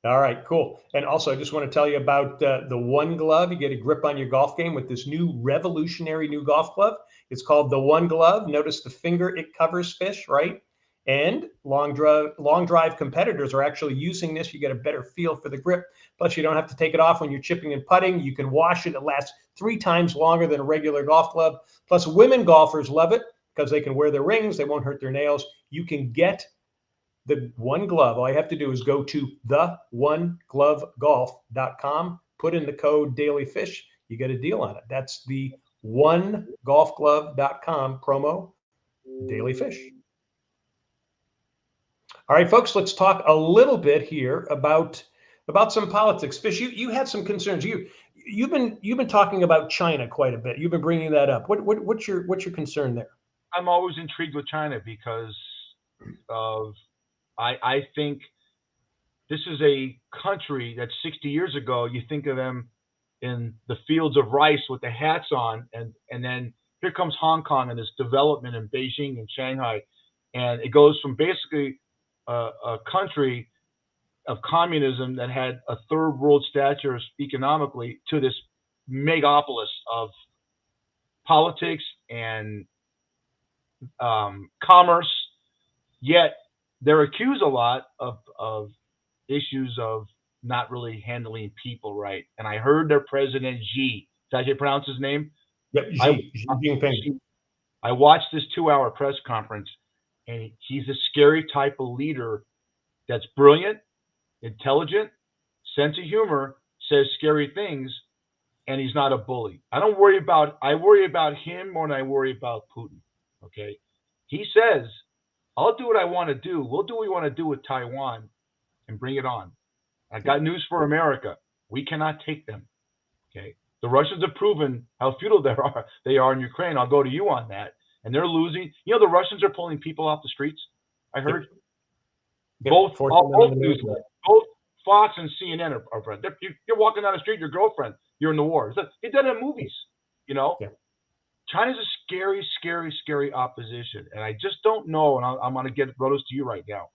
All right, cool. And also, I just want to tell you about the One Glove. You get a grip on your golf game with this new revolutionary new golf glove. It's called the One Glove. Notice the finger it covers fish, right? And long drive competitors are actually using this. You get a better feel for the grip. Plus, you don't have to take it off when you're chipping and putting. You can wash it. It lasts 3 times longer than a regular golf glove. Plus, women golfers love it because they can wear their rings. They won't hurt their nails. You can get the One Glove. All you have to do is go to theoneglovegolf.com, put in the code Daly Fish. You get a deal on it. That's the onegolfglove.com promo Daly Fish. All right, folks, let's talk a little bit here about some politics. Fish, you had some concerns. You've been talking about China quite a bit. You've been bringing that up. What's your concern there? I'm always intrigued with China because of I think this is a country that 60 years ago you think of them in the fields of rice with the hats on, and then here comes Hong Kong and this development in Beijing and Shanghai, and it goes from basically a country of communism that had a third world stature economically to this megapolis of politics and commerce. Yet they're accused a lot of issues of not really handling people right. And I heard their president Xi, did I pronounce his name? Yep, Xi Jinping. I watched this 2-hour press conference, and he's a scary type of leader that's brilliant, intelligent, sense of humor, says scary things, and he's not a bully. I worry about him more than I worry about Putin. Okay. He says, I'll do what I want to do. We'll do what we want to do with Taiwan and bring it on. I got news for America. We cannot take them. Okay. The Russians have proven how futile they are in Ukraine. I'll go to you on that. And they're losing. You know, the Russians are pulling people off the streets. I heard. Both Fox and CNN are you're walking down the street, your girlfriend, you're in the war. They did it in movies, you know. Yeah. China's a scary, scary, scary opposition. And I just don't know, and I'm going to get those to you right now,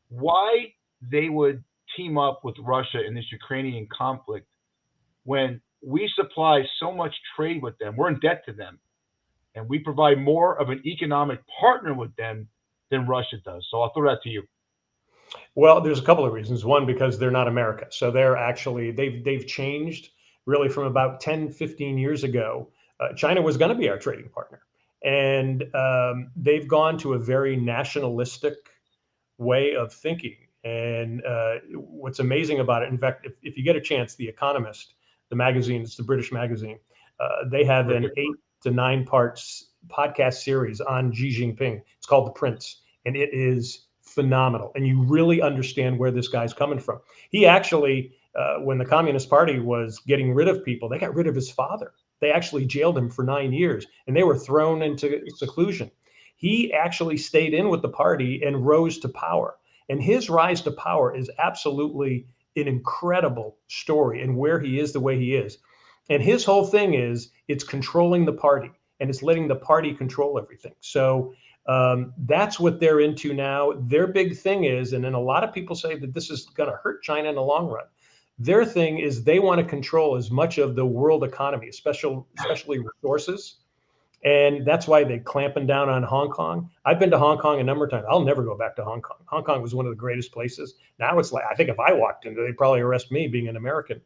why they would team up with Russia in this Ukrainian conflict when we supply so much trade with them. We're in debt to them. And we provide more of an economic partner with them than Russia does. So I'll throw that to you. Well, there's a couple of reasons. One, because they're not America. So they're actually, they've changed really from about 10, 15 years ago. China was going to be our trading partner. And they've gone to a very nationalistic way of thinking. And what's amazing about it, in fact, if you get a chance, The Economist, the magazine, it's the British magazine, they have an 8 to 9 parts podcast series on Xi Jinping. It's called The Prince, and it is phenomenal. And you really understand where this guy's coming from. He actually, when the Communist Party was getting rid of people, they got rid of his father. They actually jailed him for 9 years, and they were thrown into seclusion. He actually stayed in with the party and rose to power. And his rise to power is absolutely an incredible story, and where he is the way he is. And his whole thing is it's controlling the party, and it's letting the party control everything. So that's what they're into now. Their big thing is, and then a lot of people say that this is going to hurt China in the long run. Their thing is they want to control as much of the world economy, especially resources. And that's why they're clamping down on Hong Kong. I've been to Hong Kong a number of times. I'll never go back to Hong Kong. Hong Kong was one of the greatest places. Now it's like, I think if I walked in, they'd probably arrest me being an American.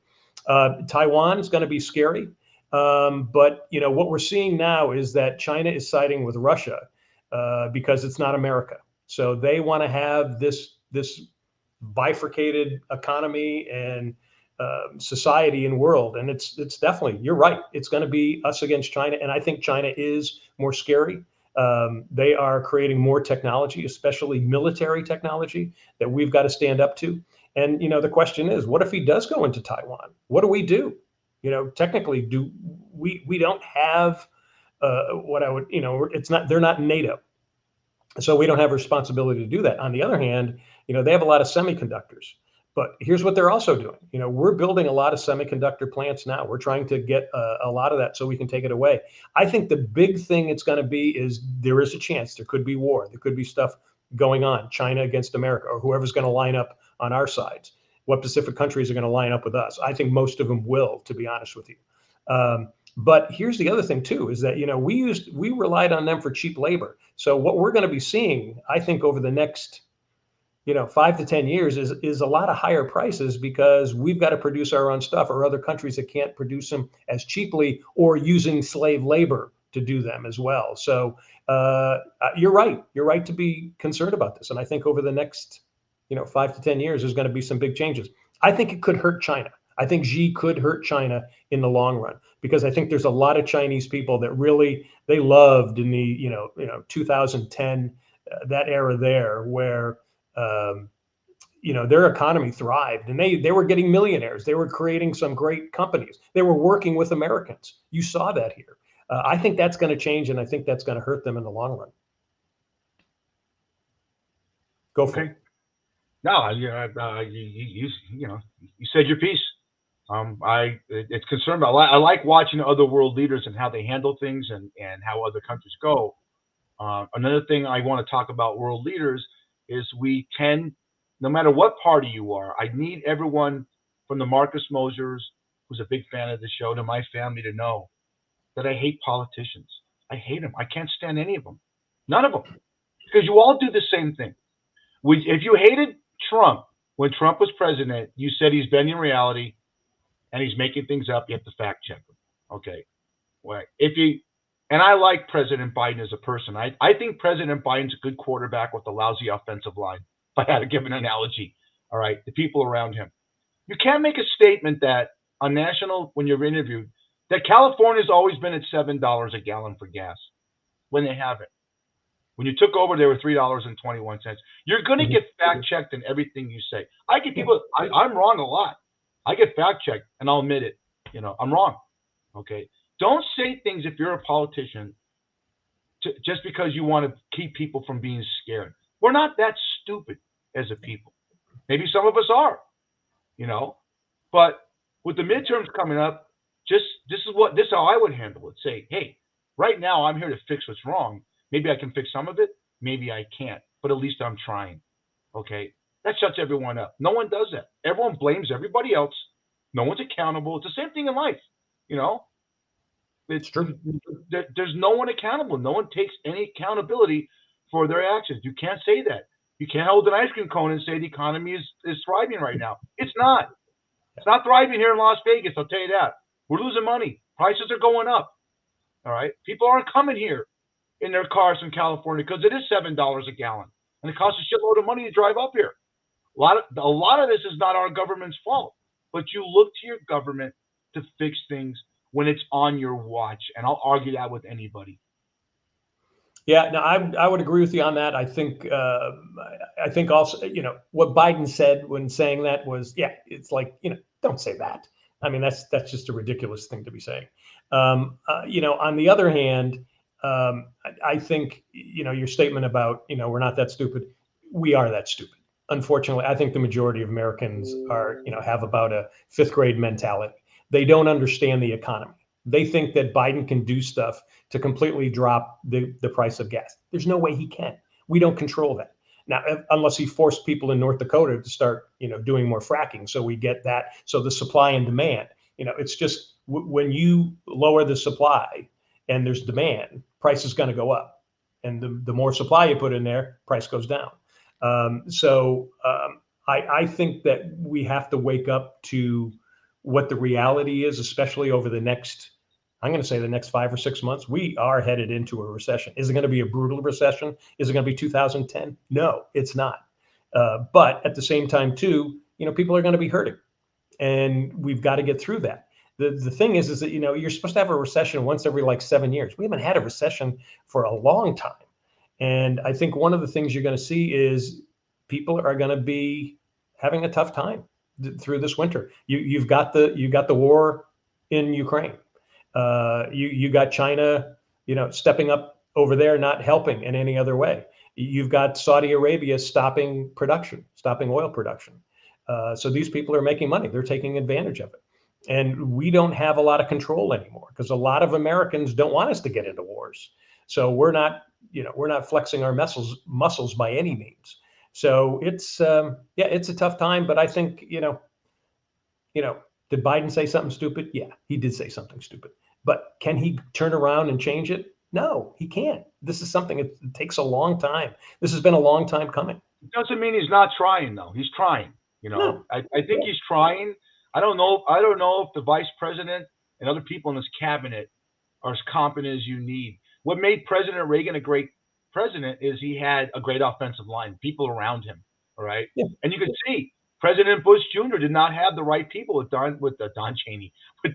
Taiwan is going to be scary. But, you know, what we're seeing now is that China is siding with Russia because it's not America. So they want to have this bifurcated economy and society and world. And it's definitely, you're right. It's going to be us against China. And I think China is more scary. They are creating more technology, especially military technology, that we've got to stand up to. And, you know, the question is, what if he does go into Taiwan? What do we do? You know, technically, we don't have what I would, you know, they're not NATO. So we don't have a responsibility to do that. On the other hand, you know, they have a lot of semiconductors. But here's what they're also doing. You know, we're building a lot of semiconductor plants now. We're trying to get a lot of that so we can take it away. I think the big thing it's going to be is there is a chance there could be war. There could be stuff going on, China against America, or whoever's going to line up on our sides. what Pacific countries are going to line up with us. I think most of them will, to be honest with you. But here's the other thing too, is that, we relied on them for cheap labor. So what we're going to be seeing, I think, over the next 5 to 10 years is a lot of higher prices, because we've got to produce our own stuff, or other countries that can't produce them as cheaply, or using slave labor to do them as well. So you're right. You're right to be concerned about this. And I think over the next 5 to 10 years, there's going to be some big changes. I think it could hurt China. I think Xi could hurt China in the long run, because I think there's a lot of Chinese people that really, they loved in the 2010 that era there, where their economy thrived, and they were getting millionaires. They were creating some great companies. They were working with Americans. You saw that here. I think that's going to change, and I think that's going to hurt them in the long run. Go for it. No, you said your piece. It's concerned about. I like watching other world leaders and how they handle things, and how other countries go. Another thing I want to talk about world leaders is we tend, no matter what party you are, I need everyone from the Marcus Mosers, who's a big fan of the show, to my family, to know that I hate politicians. I hate them. I can't stand any of them. None of them. Because you all do the same thing. If you hated Trump when Trump was president, you said he's bending reality and he's making things up. You have to fact check him. Okay. Well, and I like President Biden as a person. I think President Biden's a good quarterback with a lousy offensive line, if I had to give an analogy. All right. The people around him. You can't make a statement that on national, when you're interviewed, that California's always been at $7 a gallon for gas, when they haven't. When you took over, they were $3.21. You're going to get fact checked in everything you say. I get people, I'm wrong a lot. I get fact checked, and I'll admit it. I'm wrong. Okay. Don't say things, if you're a politician, just because you want to keep people from being scared. We're not that stupid as a people. Maybe some of us are, but with the midterms coming up, this is how I would handle it. Say, hey, right now I'm here to fix what's wrong. Maybe I can fix some of it. Maybe I can't, but at least I'm trying. Okay. That shuts everyone up. No one does that. Everyone blames everybody else. No one's accountable. It's the same thing in life. It's true. There's no one accountable. No one takes any accountability for their actions. You can't say that. You can't hold an ice cream cone and say the economy is thriving right now. It's not. It's not thriving here in Las Vegas. I'll tell you that. We're losing money. Prices are going up. All right. People aren't coming here in their cars from California because it is $7 a gallon, and it costs a shitload of money to drive up here. A lot of this is not our government's fault, but you look to your government to fix things when it's on your watch, and I'll argue that with anybody. Yeah, no, I would agree with you on that. I think also, what Biden said when saying that was, it's like, don't say that. I mean, that's just a ridiculous thing to be saying. On the other hand, I think, your statement about, we're not that stupid. We are that stupid. Unfortunately, I think the majority of Americans are, have about a fifth grade mentality. They don't understand the economy. They think that Biden can do stuff to completely drop the price of gas. There's no way he can. We don't control that. Now, unless he forced people in North Dakota to start, doing more fracking. So we get that. So the supply and demand, it's just when you lower the supply and there's demand, price is going to go up. And the more supply you put in there, price goes down. I think that we have to wake up to what the reality is, especially over the next, I'm going to say the next 5 or 6 months. We are headed into a recession. Is it going to be a brutal recession? Is it going to be 2010? No, it's not. But at the same time, too, people are going to be hurting, and we've got to get through that. The thing is that, you're supposed to have a recession once every 7 years. We haven't had a recession for a long time. And I think one of the things you're going to see is people are going to be having a tough time through this winter. You've got the war in Ukraine. You got China, stepping up over there, not helping in any other way. You've got Saudi Arabia stopping oil production. So these people are making money. They're taking advantage of it. And we don't have a lot of control anymore because a lot of Americans don't want us to get into wars. So we're not flexing our muscles by any means. So it's it's a tough time. But I think did Biden say something stupid? Yeah, he did say something stupid. But can he turn around and change it? No, he can't. This is something it takes a long time. This has been a long time coming. It doesn't mean he's not trying, though. He's trying. No. I think he's trying. I don't know if the vice president and other people in his cabinet are as competent as you need. What made President Reagan a great president is he had a great offensive line, people around him. All right, and you can see President Bush Jr. did not have the right people with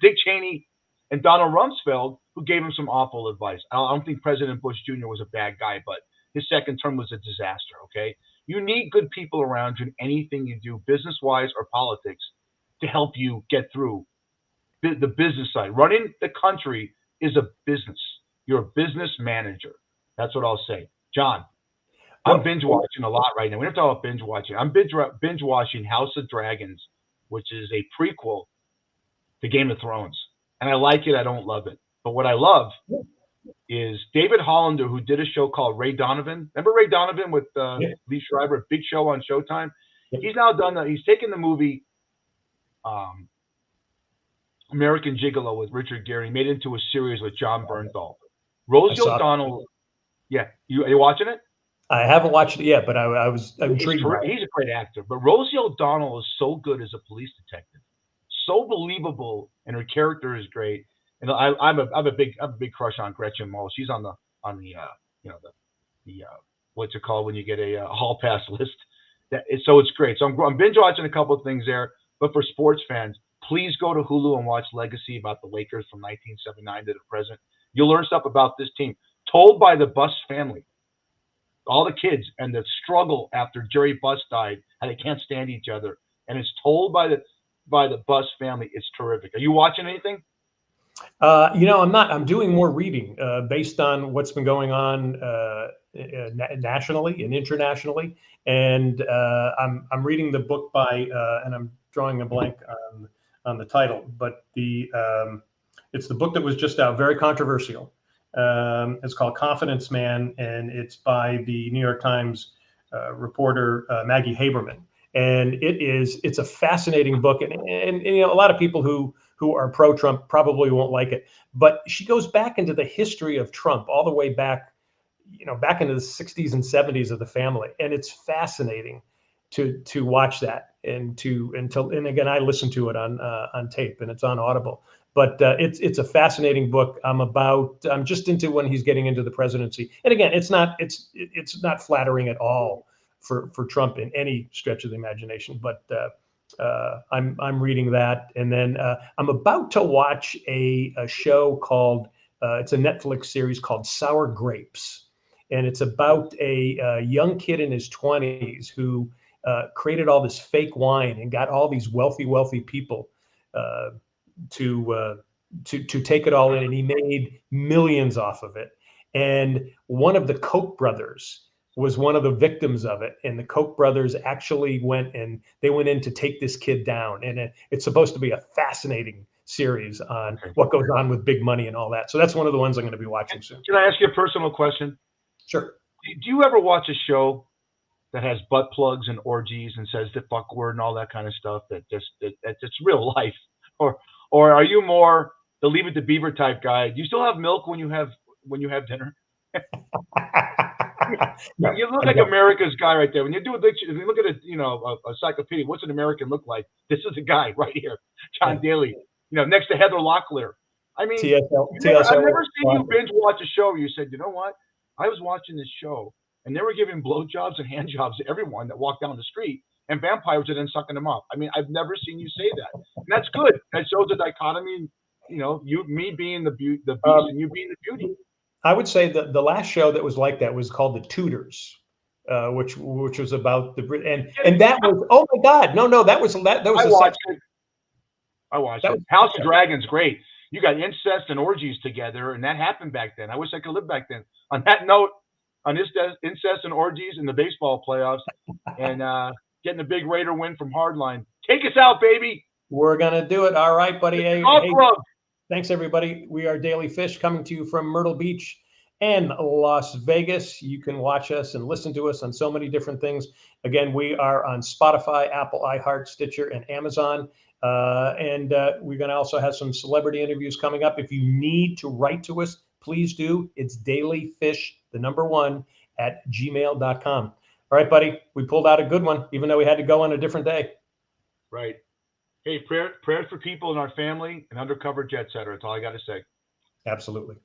Dick Cheney, and Donald Rumsfeld, who gave him some awful advice. I don't think President Bush Jr. was a bad guy, but his second term was a disaster. Okay, you need good people around you in anything you do, business-wise or politics, to help you get through the business side. Running the country is a business. You're a business manager. That's what I'll say. John, I'm binge watching a lot right now. We have to talk about binge watching. I'm binge watching House of Dragons, which is a prequel to Game of Thrones. And I like it. I don't love it. But what I love is David Hollander, who did a show called Ray Donovan. Remember Ray Donovan with Lee Schreiber, a big show on Showtime? He's now done that. He's taken the movie American Gigolo with Richard Gere, made it into a series with John Bernthal. Rosie O'Donnell. Yeah. Are you watching it? I haven't watched it yet, but I was intrigued. He's a great actor. But Rosie O'Donnell is so good as a police detective. So believable, and her character is great. And I have a big crush on Gretchen Mol. She's on the what's it called when you get a hall pass list. So it's great. So I'm binge watching a couple of things there. But for sports fans, please go to Hulu and watch Legacy about the Lakers from 1979 to the present. You'll learn stuff about this team told by the Buss family, all the kids, and the struggle after Jerry Buss died, how they can't stand each other, and it's told by the Buss family. It's terrific. Are you watching anything? I'm not. I'm doing more reading based on what's been going on nationally and internationally, and I'm reading the book by and I'm drawing a blank on the title, but it's the book that was just out, very controversial. It's called Confidence Man, and it's by the New York Times reporter Maggie Haberman. And it's a fascinating book, and a lot of people who are pro-Trump probably won't like it, but she goes back into the history of Trump all the way back, back into the 60s and 70s of the family, and it's fascinating to watch that and again I listen to it on tape, and it's on Audible. But it's a fascinating book. I'm just into when he's getting into the presidency, and again, it's not flattering at all for Trump in any stretch of the imagination. But I'm reading that, and then I'm about to watch a show called it's a Netflix series called Sour Grapes, and it's about a young kid in his 20s who created all this fake wine and got all these wealthy people to take it all in, and he made millions off of it. And one of the Koch brothers was one of the victims of it, and the Koch brothers actually went in to take this kid down, and it's supposed to be a fascinating series on what goes on with big money and all that. So that's one of the ones I'm going to be watching soon. Can I ask you a personal question? Sure. Do you ever watch a show that has butt plugs and orgies and says the fuck word and all that kind of stuff that's just real life? Or are you more the Leave It to Beaver type guy? Do you still have milk when you have dinner? You look like America's guy right there. When you look at a encyclopedia, what's an American look like? This is the guy right here, John Daly. Next to Heather Locklear. I mean, I've never seen you binge watch a show where you said, you know what? I was watching this show and they were giving blowjobs and hand jobs to everyone that walked down the street, and vampires are then sucking them up. I mean, I've never seen you say that. And that's good. That shows a dichotomy. Me being the beast and you being the beauty. I would say that the last show that was like that was called The Tudors, which was about and that was, oh my God, no, that was I watched it. House of Dragons, great. You got incest and orgies together, and that happened back then. I wish I could live back then. On that note, on incest and orgies in the baseball playoffs, and getting a big Raider win from Hardline. Take us out, baby. We're gonna do it. All right, buddy. Hey, thanks, everybody. We are Daly Fish, coming to you from Myrtle Beach. and Las Vegas. You can watch us and listen to us on so many different things. Again, we are on Spotify, Apple, iHeart, Stitcher, and Amazon. We're going to also have some celebrity interviews coming up. If you need to write to us, please do. It's dailyfish, the number 1, at gmail.com. All right, buddy. We pulled out a good one, even though we had to go on a different day. Right. Hey, prayers for people in our family and undercover jet setter. That's all I got to say. Absolutely.